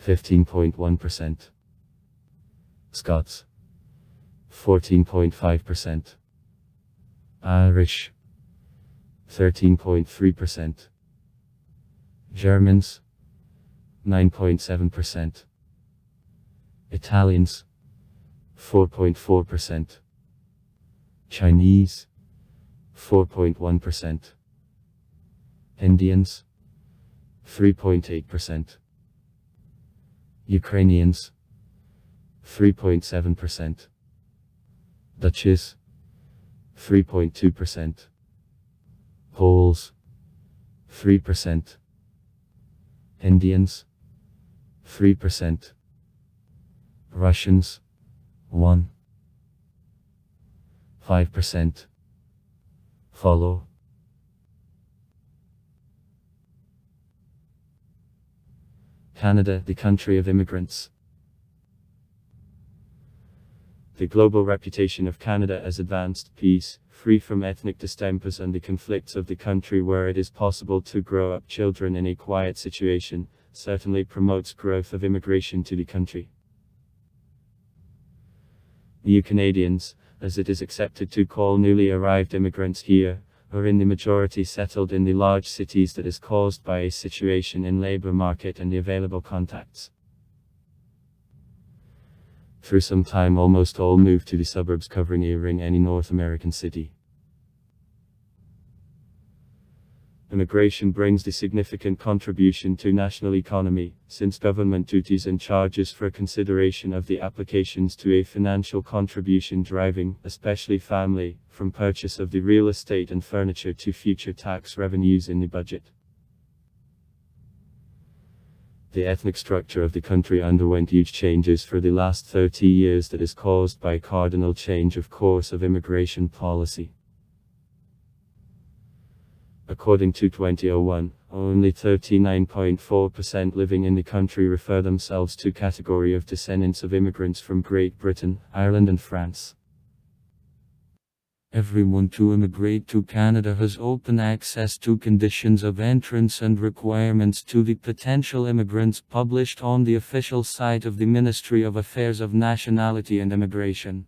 15.1%. Scots, 14.5%. Irish, 13.3%. Germans, 9.7%. Italians, 4.4%. Chinese, 4.1%. Indians, 3.8%. Ukrainians, 3.7%. Dutches, 3.2%. Poles, 3%. Indians, 3%. Russians, 5%. Follow. Canada, the country of immigrants. The global reputation of Canada as advanced, peace, free from ethnic distempers and the conflicts of the country where it is possible to grow up children in a quiet situation, certainly promotes growth of immigration to the country. New Canadians, as it is accepted to call newly arrived immigrants here, are in the majority settled in the large cities that is caused by a situation in labor market and the available contacts. Through some time almost all moved to the suburbs covering any North American city. Immigration brings the significant contribution to national economy, since government duties and charges for consideration of the applications to a financial contribution driving, especially family, from purchase of the real estate and furniture to future tax revenues in the budget. The ethnic structure of the country underwent huge changes for the last 30 years that is caused by a cardinal change of course of immigration policy. According to 2001, only 39.4% living in the country refer themselves to category of descendants of immigrants from Great Britain, Ireland and France. Everyone to immigrate to Canada has open access to conditions of entrance and requirements to the potential immigrants published on the official site of the Ministry of Affairs of Nationality and Immigration.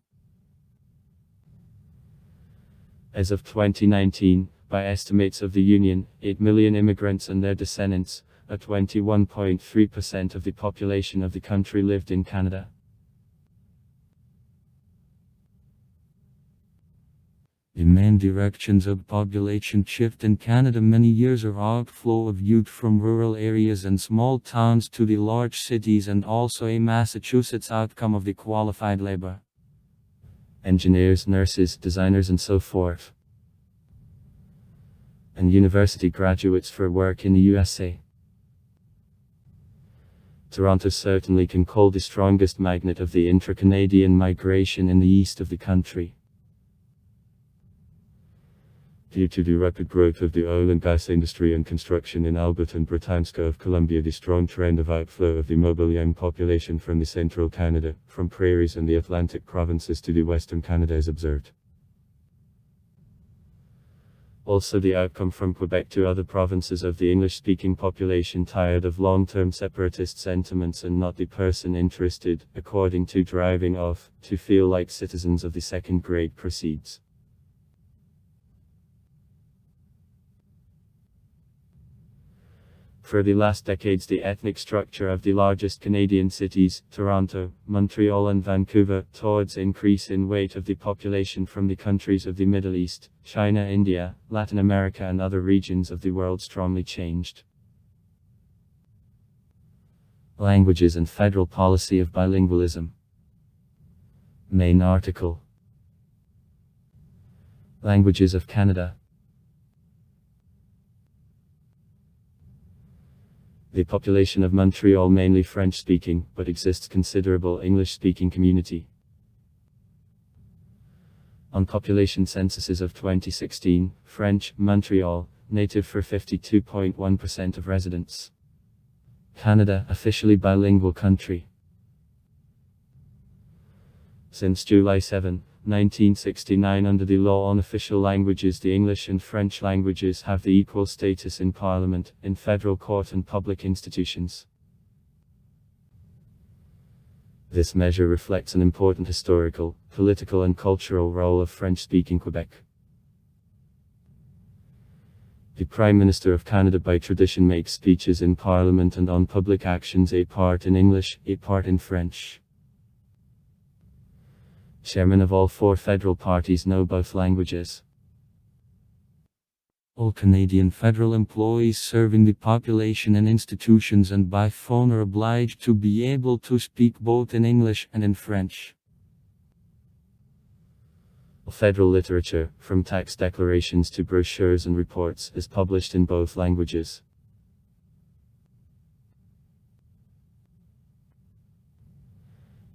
As of 2019, by estimates of the Union, 8 million immigrants and their descendants, at 21.3% of the population of the country lived in Canada. The main directions of population shift in Canada many years are outflow of youth from rural areas and small towns to the large cities and also a Massachusetts outcome of the qualified labor. Engineers, nurses, designers and so forth. And university graduates for work in the USA. Toronto certainly can call the strongest magnet of the intra-Canadian migration in the east of the country. Due to the rapid growth of the oil and gas industry and construction in Alberta and Britannia of Columbia, the strong trend of outflow of the mobile young population from the central Canada, from prairies and the Atlantic provinces to the western Canada is observed. Also the outcome from Quebec to other provinces of the English-speaking population tired of long-term separatist sentiments and not the person interested, according to driving off, to feel like citizens of the second grade proceeds. For the last decades the ethnic structure of the largest Canadian cities, Toronto, Montreal and Vancouver, towards increase in weight of the population from the countries of the Middle East, China, India, Latin America and other regions of the world strongly changed. Languages and federal policy of bilingualism. Main article. Languages of Canada. The population of Montreal mainly French-speaking, but exists considerable English-speaking community. On population censuses of 2016, French, Montreal, native for 52.1% of residents. Canada, officially bilingual country. Since July 7, 1969, under the law on official languages, the English and French languages have the equal status in Parliament, in federal court and public institutions. This measure reflects an important historical, political and cultural role of French-speaking Quebec. The Prime Minister of Canada by tradition makes speeches in Parliament and on public actions, a part in English, a part in French. Chairmen of all four federal parties know both languages. All Canadian federal employees serving the population in institutions and by phone are obliged to be able to speak both in English and in French. Federal literature, from tax declarations to brochures and reports, is published in both languages.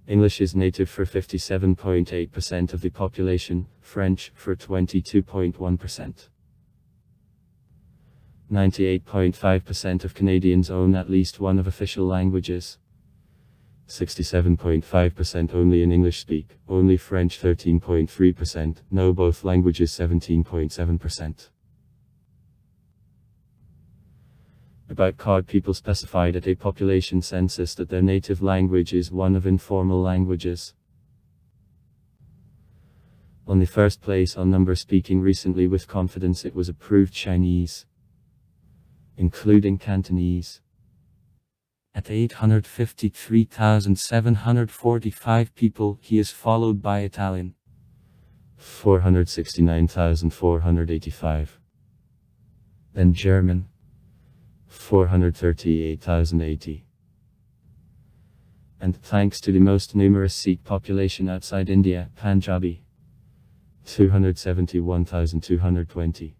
English is native for 57.8% of the population, French for 22.1%. 98.5% of Canadians own at least one of official languages. 67.5% only in English speak, only French 13.3%, know both languages 17.7%. About card people specified at a population census that their native language is one of informal languages. On the first place on number speaking recently with confidence it was approved Chinese, including Cantonese. At 853,745 people, he is followed by Italian. 469,485. Then German. 438,080. And thanks to the most numerous Sikh population outside India, Punjabi. 271,220.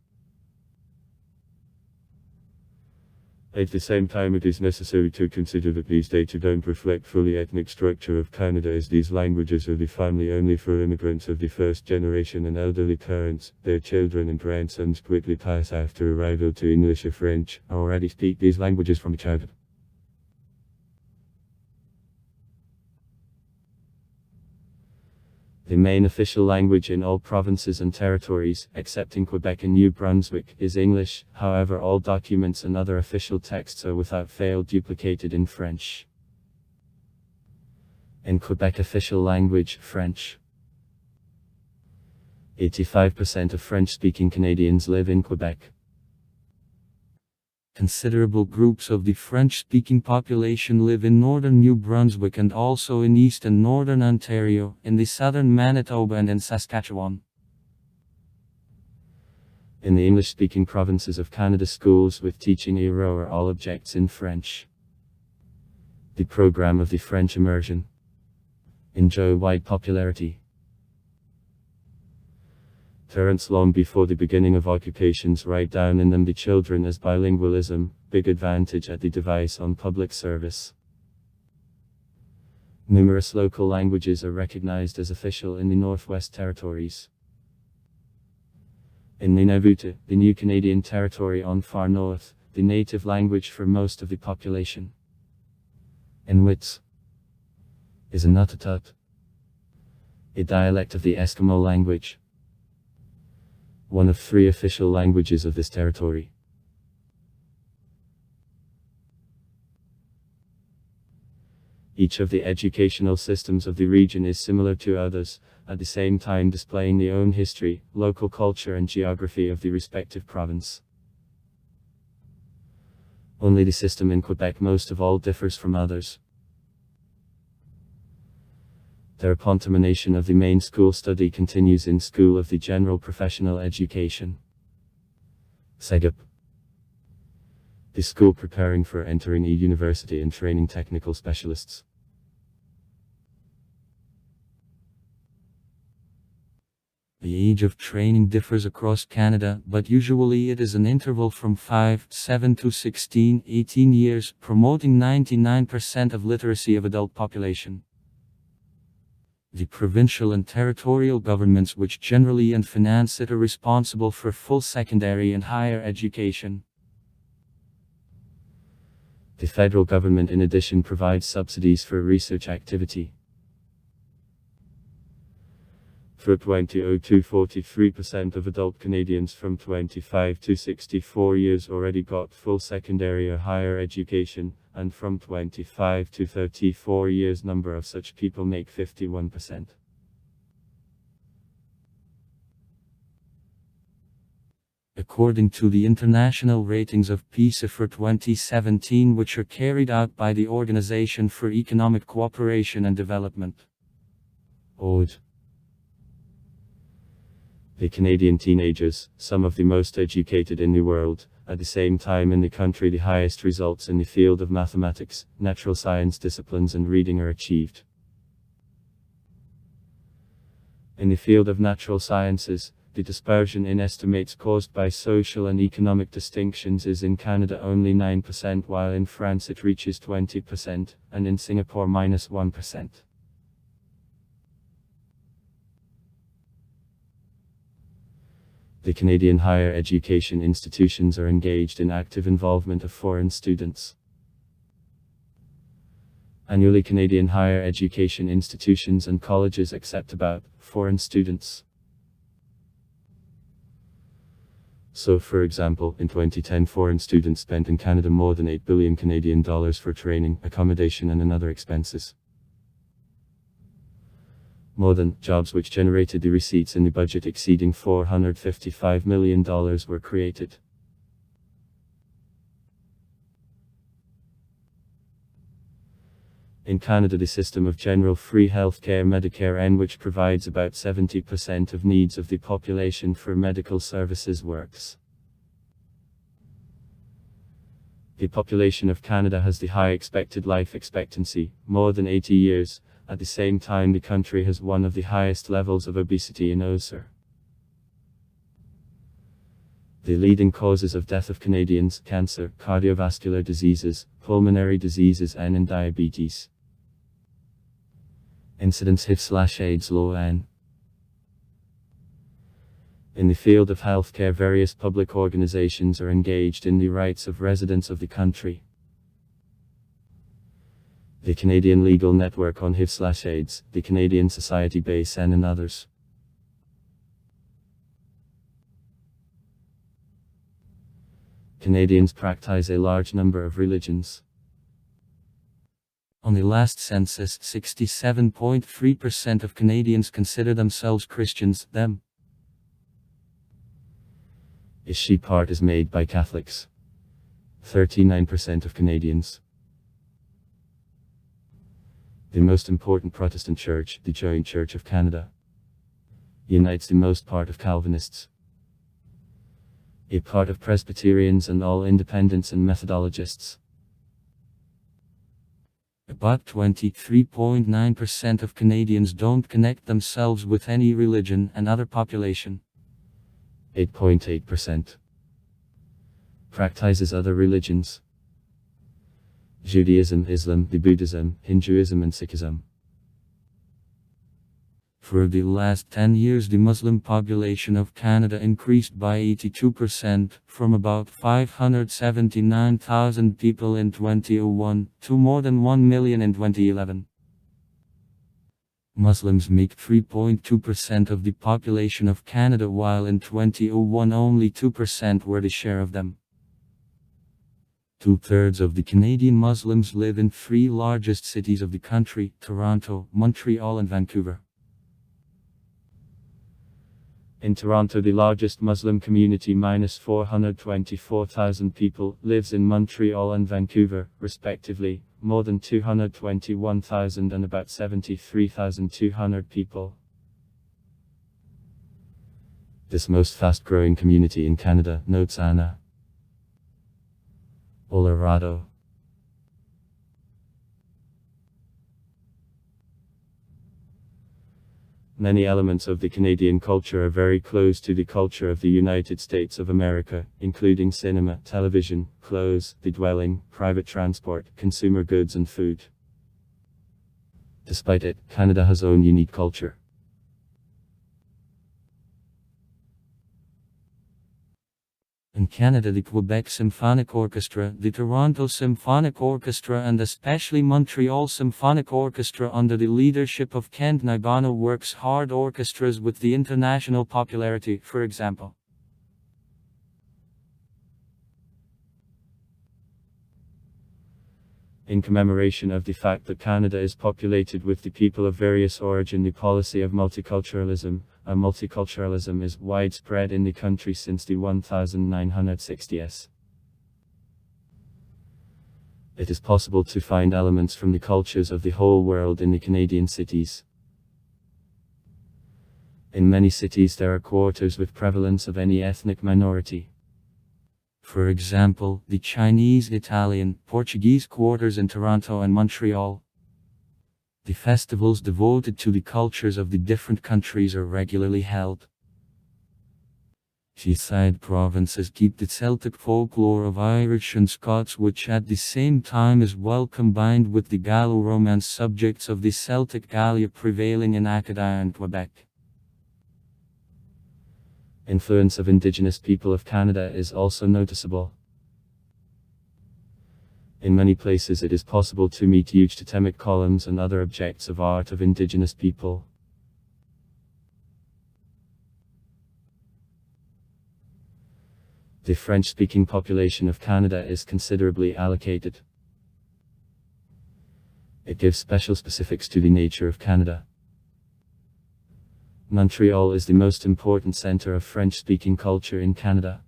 At the same time, it is necessary to consider that these data don't reflect fully ethnic structure of Canada, as these languages are the family only for immigrants of the first generation and elderly parents. Their children and grandsons quickly pass after arrival to English or French, or already speak these languages from childhood. The main official language in all provinces and territories, excepting Quebec and New Brunswick, is English. However, all documents and other official texts are without fail duplicated in French. In Quebec, official language, French. 85% of French-speaking Canadians live in Quebec. Considerable groups of the French-speaking population live in northern New Brunswick and also in east and northern Ontario, in the southern Manitoba and in Saskatchewan. In the English-speaking provinces of Canada, schools with teaching ERO are all objects in French. The program of the French immersion enjoy wide popularity. Parents long before the beginning of occupations write down in them the children as bilingualism, big advantage at the device on public service. Numerous local languages are recognized as official in the Northwest Territories. In Nunavut, the new Canadian territory on far north, the native language for most of the population, Inuit, is Inuktitut, a dialect of the Eskimo language, one of three official languages of this territory. Each of the educational systems of the region is similar to others, at the same time displaying the own history, local culture and geography of the respective province. Only the system in Quebec most of all differs from others. Their contamination of the main school study continues in School of the General Professional Education, SEGEP, the school preparing for entering a university and training technical specialists. The age of training differs across Canada, but usually it is an interval from 7 to 18 years, promoting 99% of literacy of adult population. The provincial and territorial governments which generally and finance it are responsible for full secondary and higher education. The federal government in addition provides subsidies for research activity. For 2002, 43% of adult Canadians from 25 to 64 years already got full secondary or higher education, and from 25 to 34 years number of such people make 51%. According to the International Ratings of PISA for 2017, which are carried out by the Organization for Economic Cooperation and Development, OED. The Canadian teenagers, some of the most educated in the world, at the same time in the country the highest results in the field of mathematics, natural science disciplines and reading are achieved. In the field of natural sciences, the dispersion in estimates caused by social and economic distinctions is in Canada only 9%, while in France it reaches 20%, and in Singapore -1%. The Canadian higher education institutions are engaged in active involvement of foreign students. Annually, Canadian higher education institutions and colleges accept about foreign students. So, for example, in 2010, foreign students spent in Canada more than 8 billion Canadian dollars for training, accommodation and other expenses. More than jobs which generated the receipts in the budget exceeding $455 million were created. In Canada, the system of general free healthcare Medicare N, which provides about 70% of needs of the population for medical services, works. The population of Canada has the high expected life expectancy, more than 80 years. At the same time, the country has one of the highest levels of obesity in OSER. The leading causes of death of Canadians: cancer, cardiovascular diseases, pulmonary diseases and diabetes. Incidence HIV/AIDS low N. In the field of healthcare, various public organizations are engaged in the rights of residents of the country. The Canadian Legal Network on HIV/AIDS, the Canadian Society Base and others. Canadians practice a large number of religions. On the last census, 67.3% of Canadians consider themselves Christians, them. A sheep part is made by Catholics. 39% of Canadians. The most important Protestant church, the Joint Church of Canada, unites the most part of Calvinists, a part of Presbyterians and all independents and Methodologists. About 23.9% of Canadians don't connect themselves with any religion and other population. 8.8% practices other religions: Judaism, Islam, Buddhism, Hinduism and Sikhism. For the last 10 years, the Muslim population of Canada increased by 82%, from about 579,000 people in 2001 to more than 1 million in 2011. Muslims make 3.2% of the population of Canada, while in 2001 only 2% were the share of them. 2/3 of the Canadian Muslims live in three largest cities of the country: Toronto, Montreal and Vancouver. In Toronto, the largest Muslim community, -424,000 people, lives in Montreal and Vancouver, respectively, more than 221,000 and about 73,200 people. This most fast-growing community in Canada, notes Anna Olorado. Many elements of the Canadian culture are very close to the culture of the United States of America, including cinema, television, clothes, the dwelling, private transport, consumer goods and food. Despite it, Canada has own unique culture. In Canada, the Quebec Symphonic Orchestra, the Toronto Symphonic Orchestra, and especially Montreal Symphonic Orchestra under the leadership of Kent Nagano works hard orchestras with the international popularity, for example. In commemoration of the fact that Canada is populated with the people of various origin, the policy of multiculturalism, multiculturalism is widespread in the country since the 1960s. It is possible to find elements from the cultures of the whole world in the Canadian cities. In many cities there are quarters with prevalence of any ethnic minority. For example, the Chinese, Italian, Portuguese quarters in Toronto and Montreal. The festivals devoted to the cultures of the different countries are regularly held. Seaside provinces keep the Celtic folklore of Irish and Scots, which at the same time is well combined with the Gallo-Romance subjects of the Celtic Galia prevailing in Acadia and Quebec. Influence of Indigenous people of Canada is also noticeable. In many places it is possible to meet huge totemic columns and other objects of art of Indigenous people. The French-speaking population of Canada is considerably allocated. It gives special specifics to the nature of Canada. Montreal is the most important center of French-speaking culture in Canada.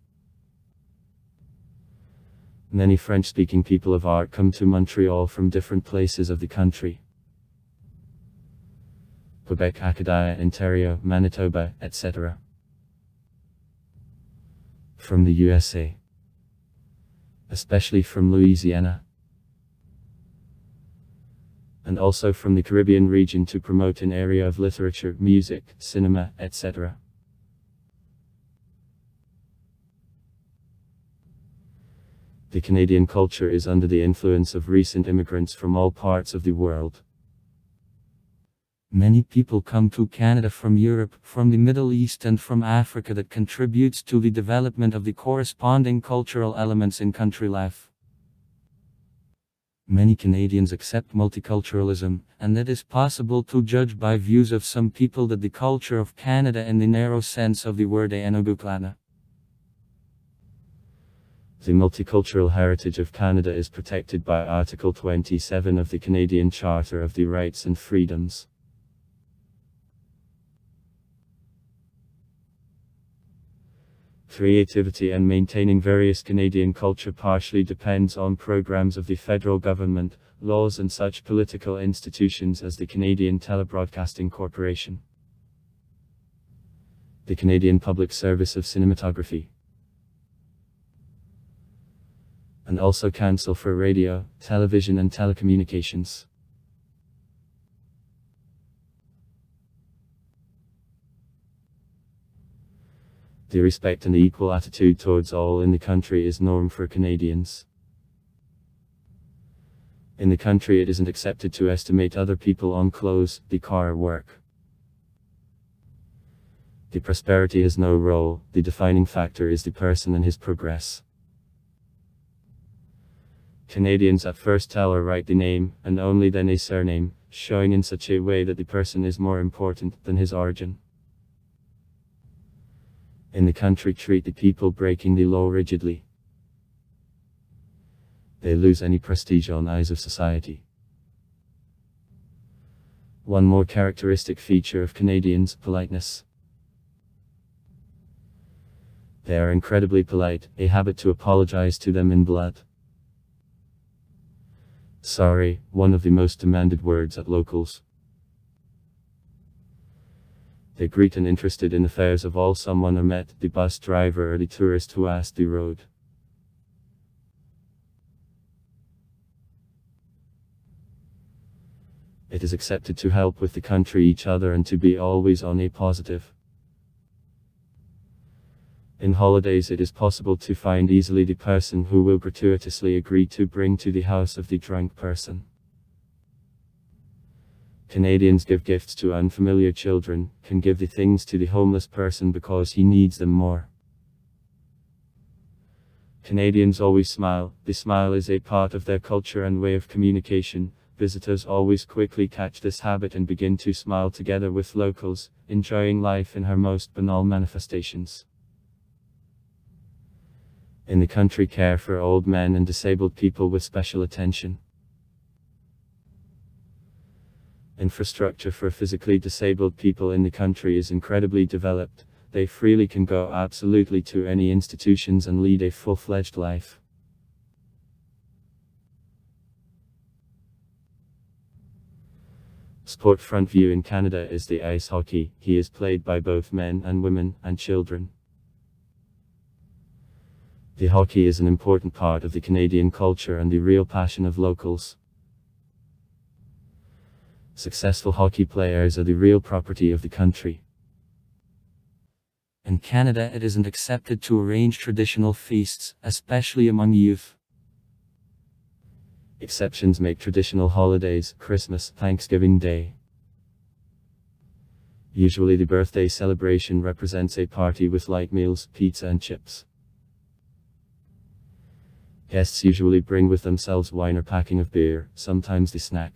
Many French-speaking people of art come to Montreal from different places of the country. Quebec, Acadia, Ontario, Manitoba, etc. From the USA. Especially from Louisiana. And also from the Caribbean region to promote an area of literature, music, cinema, etc. The Canadian culture is under the influence of recent immigrants from all parts of the world. Many people come to Canada from Europe, from the Middle East and from Africa that contributes to the development of the corresponding cultural elements in country life. Many Canadians accept multiculturalism, and it is possible to judge by views of some people that the culture of Canada in the narrow sense of the word Enuguklana. The multicultural heritage of Canada is protected by Article 27 of the Canadian Charter of the Rights and Freedoms. Creativity and maintaining various Canadian culture partially depends on programs of the federal government, laws and such political institutions as the Canadian Telebroadcasting Corporation, the Canadian Public Service of Cinematography, and also Council for Radio, Television and Telecommunications. The respect and the equal attitude towards all in the country is norm for Canadians. In the country it isn't accepted to estimate other people on clothes, the car or work. The prosperity has no role, the defining factor is the person and his progress. Canadians at first tell or write the name, and only then a surname, showing in such a way that the person is more important than his origin. In the country treat the people breaking the law rigidly. They lose any prestige on eyes of society. One more characteristic feature of Canadians, politeness. They are incredibly polite, a habit to apologize to them in blood. Sorry, one of the most demanded words at locals. They greet and interested in affairs of all someone or met, the bus driver or the tourist who asked the road. It is accepted to help with the country each other and to be always on a positive. In holidays it is possible to find easily the person who will gratuitously agree to bring to the house of the drunk person. Canadians give gifts to unfamiliar children, can give the things to the homeless person because he needs them more. Canadians always smile. The smile is a part of their culture and way of communication. Visitors always quickly catch this habit and begin to smile together with locals, enjoying life in her most banal manifestations. In the country, care for old men and disabled people with special attention. Infrastructure for physically disabled people in the country is incredibly developed. They freely can go absolutely to any institutions and lead a full-fledged life. Sport front view in Canada is the ice hockey. He is played by both men and women and children. The hockey is an important part of the Canadian culture and the real passion of locals. Successful hockey players are the real property of the country. In Canada, it isn't accepted to arrange traditional feasts, especially among youth. Exceptions make traditional holidays, Christmas, Thanksgiving Day. Usually the birthday celebration represents a party with light meals, pizza and chips. Guests usually bring with themselves wine or packing of beer, sometimes the snack.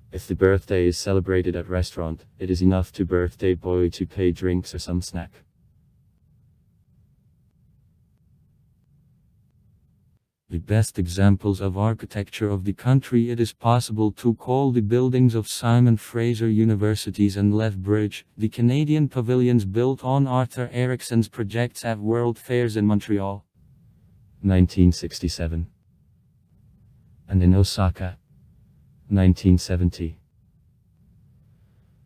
If the birthday is celebrated at restaurant, it is enough to birthday boy to pay drinks or some snack. The best examples of architecture of the country it is possible to call the buildings of Simon Fraser Universities and Lethbridge, the Canadian pavilions built on Arthur Erickson's projects at World Fairs in Montreal, 1967, and in Osaka, 1970.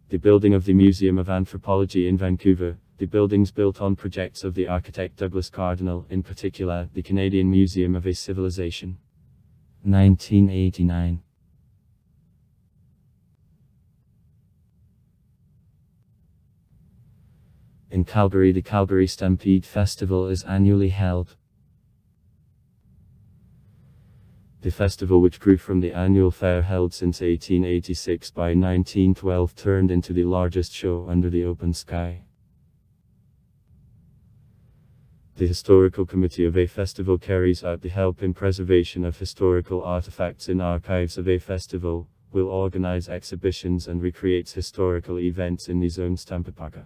The building of the Museum of Anthropology in Vancouver, the buildings built on projects of the architect Douglas Cardinal, in particular, the Canadian Museum of a Civilization, 1989. In Calgary, the Calgary Stampede Festival is annually held. The festival, which grew from the annual fair held since 1886, by 1912 turned into the largest show under the open sky. The Historical Committee of a festival carries out the help in preservation of historical artifacts in archives of a festival, will organize exhibitions and recreates historical events in the zone Stampedparka.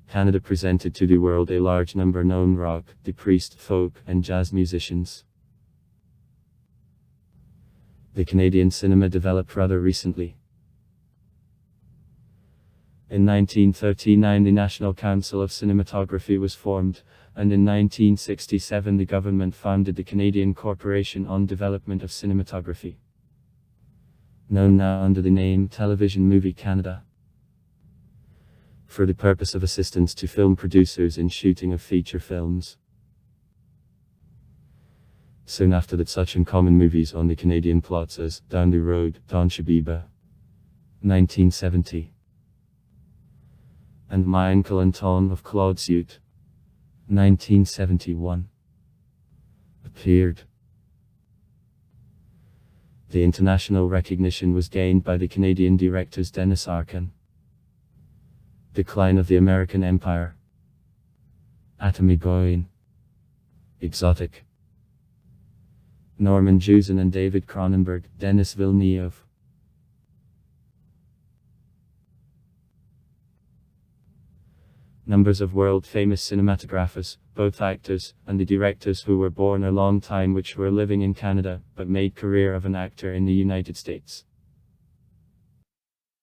Canada presented to the world a large number known rock, the priest, folk, and jazz musicians. The Canadian cinema developed rather recently. In 1939 the National Council of Cinematography was formed, and in 1967 the government founded the Canadian Corporation on Development of Cinematography, known now under the name Television Movie Canada, for the purpose of assistance to film producers in shooting of feature films. Soon after that, such uncommon movies on the Canadian plots as Down the Road, Don Shabiba, 1970, and My Uncle Anton of Claude Suit, 1971, appeared. The international recognition was gained by the Canadian directors Dennis Arkin, Decline of the American Empire, Atomy Goin, Exotic, Norman Jewson and David Cronenberg, Denis Villeneuve. Numbers of world-famous cinematographers, both actors, and the directors who were born a long time which were living in Canada, but made career of an actor in the United States.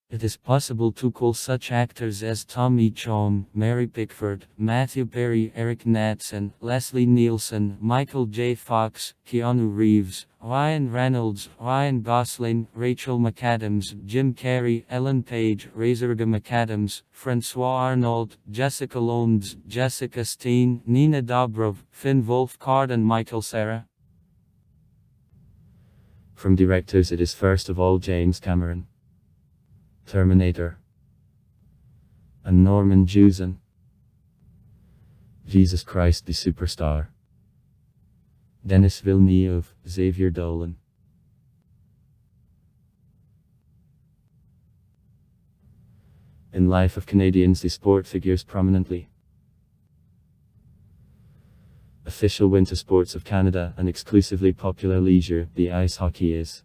It is possible to call such actors as Tommy Chong, Mary Pickford, Matthew Perry, Eric Knudsen, Leslie Nielsen, Michael J. Fox, Keanu Reeves, Ryan Reynolds, Ryan Gosling, Rachel McAdams, Jim Carrey, Ellen Page, Razorga McAdams, Francois Arnault, Jessica Lowndes, Jessica Steen, Nina Dobrev, Finn Wolfhard and Michael Cera. From directors it is first of all James Cameron, Terminator, and Norman Jewson, Jesus Christ the Superstar, Denis Villeneuve, Xavier Dolan. In life of Canadians, the sport figures prominently. Official winter sports of Canada, and exclusively popular leisure, the ice hockey is.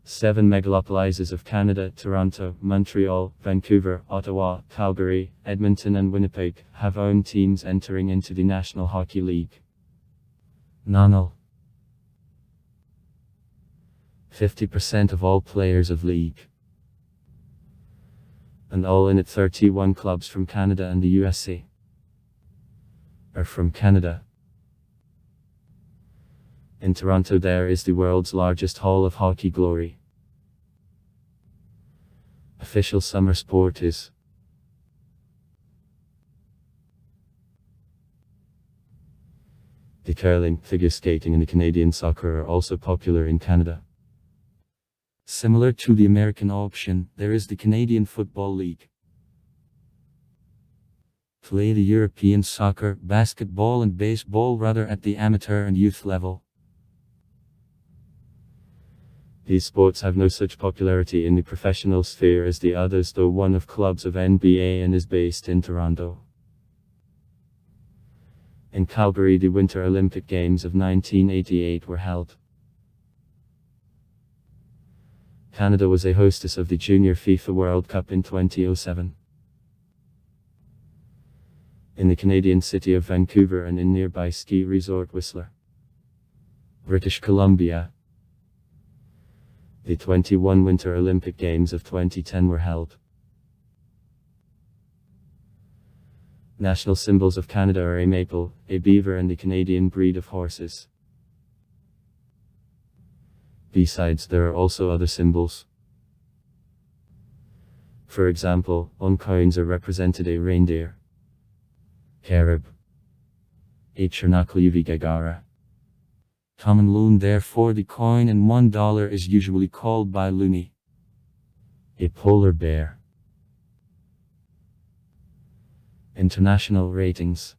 7 megalopolises of Canada, Toronto, Montreal, Vancouver, Ottawa, Calgary, Edmonton and Winnipeg, have own teams entering into the National Hockey League. Nominal 50% of all players of league. And all in it 31 clubs from Canada and the USA are from Canada. In Toronto there is the world's largest Hall of Hockey Glory. Official summer sport is the curling, figure skating and the Canadian soccer are also popular in Canada. Similar to the American option, there is the Canadian Football League. Play the European soccer, basketball and baseball rather at the amateur and youth level. These sports have no such popularity in the professional sphere as the others, though one of clubs of NBA and is based in Toronto. In Calgary the Winter Olympic Games of 1988 were held. Canada was a hostess of the Junior FIFA World Cup in 2007. In the Canadian city of Vancouver and in nearby ski resort Whistler, British Columbia, the 21 Winter Olympic Games of 2010 were held. National symbols of Canada are a maple, a beaver and the Canadian breed of horses. Besides, there are also other symbols. For example, on coins are represented a reindeer, carib, a Chernobyl Gagara. Common loon, therefore the coin in $1 is usually called by loonie, a polar bear. International ratings.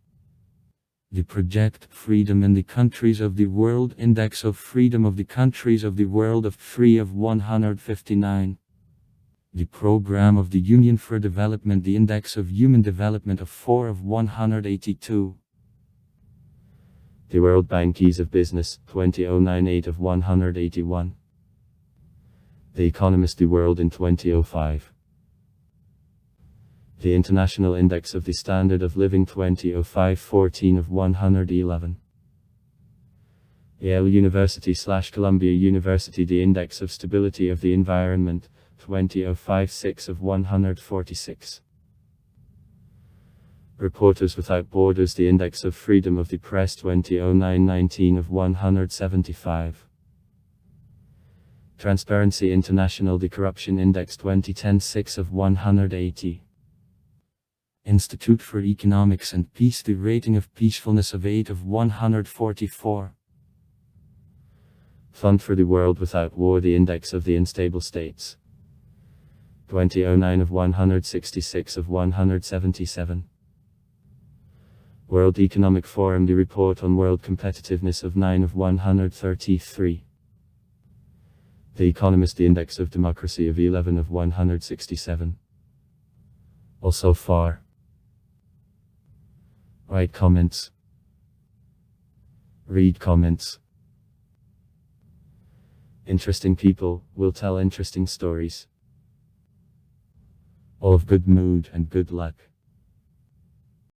The Project Freedom in the Countries of the World Index of Freedom of the Countries of the World of 3 of 159. The Program of the Union for Development, the Index of Human Development of 4 of 182. The World Bank Ease of Business, 2009 8 of 181. The Economist, the World in 2005. The International Index of the Standard of Living 2005 14 of 111. Yale University / Columbia University, the Index of Stability of the Environment 2005 6 of 146. Reporters Without Borders, the Index of Freedom of the Press 2009 19 of 175. Transparency International, the Corruption Index 2010 6 of 180. Institute for Economics and Peace, the rating of peacefulness of 8 of 144. Fund for the World Without War, the Index of the Unstable States 2009 of 166 of 177. World Economic Forum, the Report on World Competitiveness of 9 of 133. The Economist, the Index of Democracy of 11 of 167. Also far. Write comments. Read comments. Interesting people will tell interesting stories. All of good mood and good luck.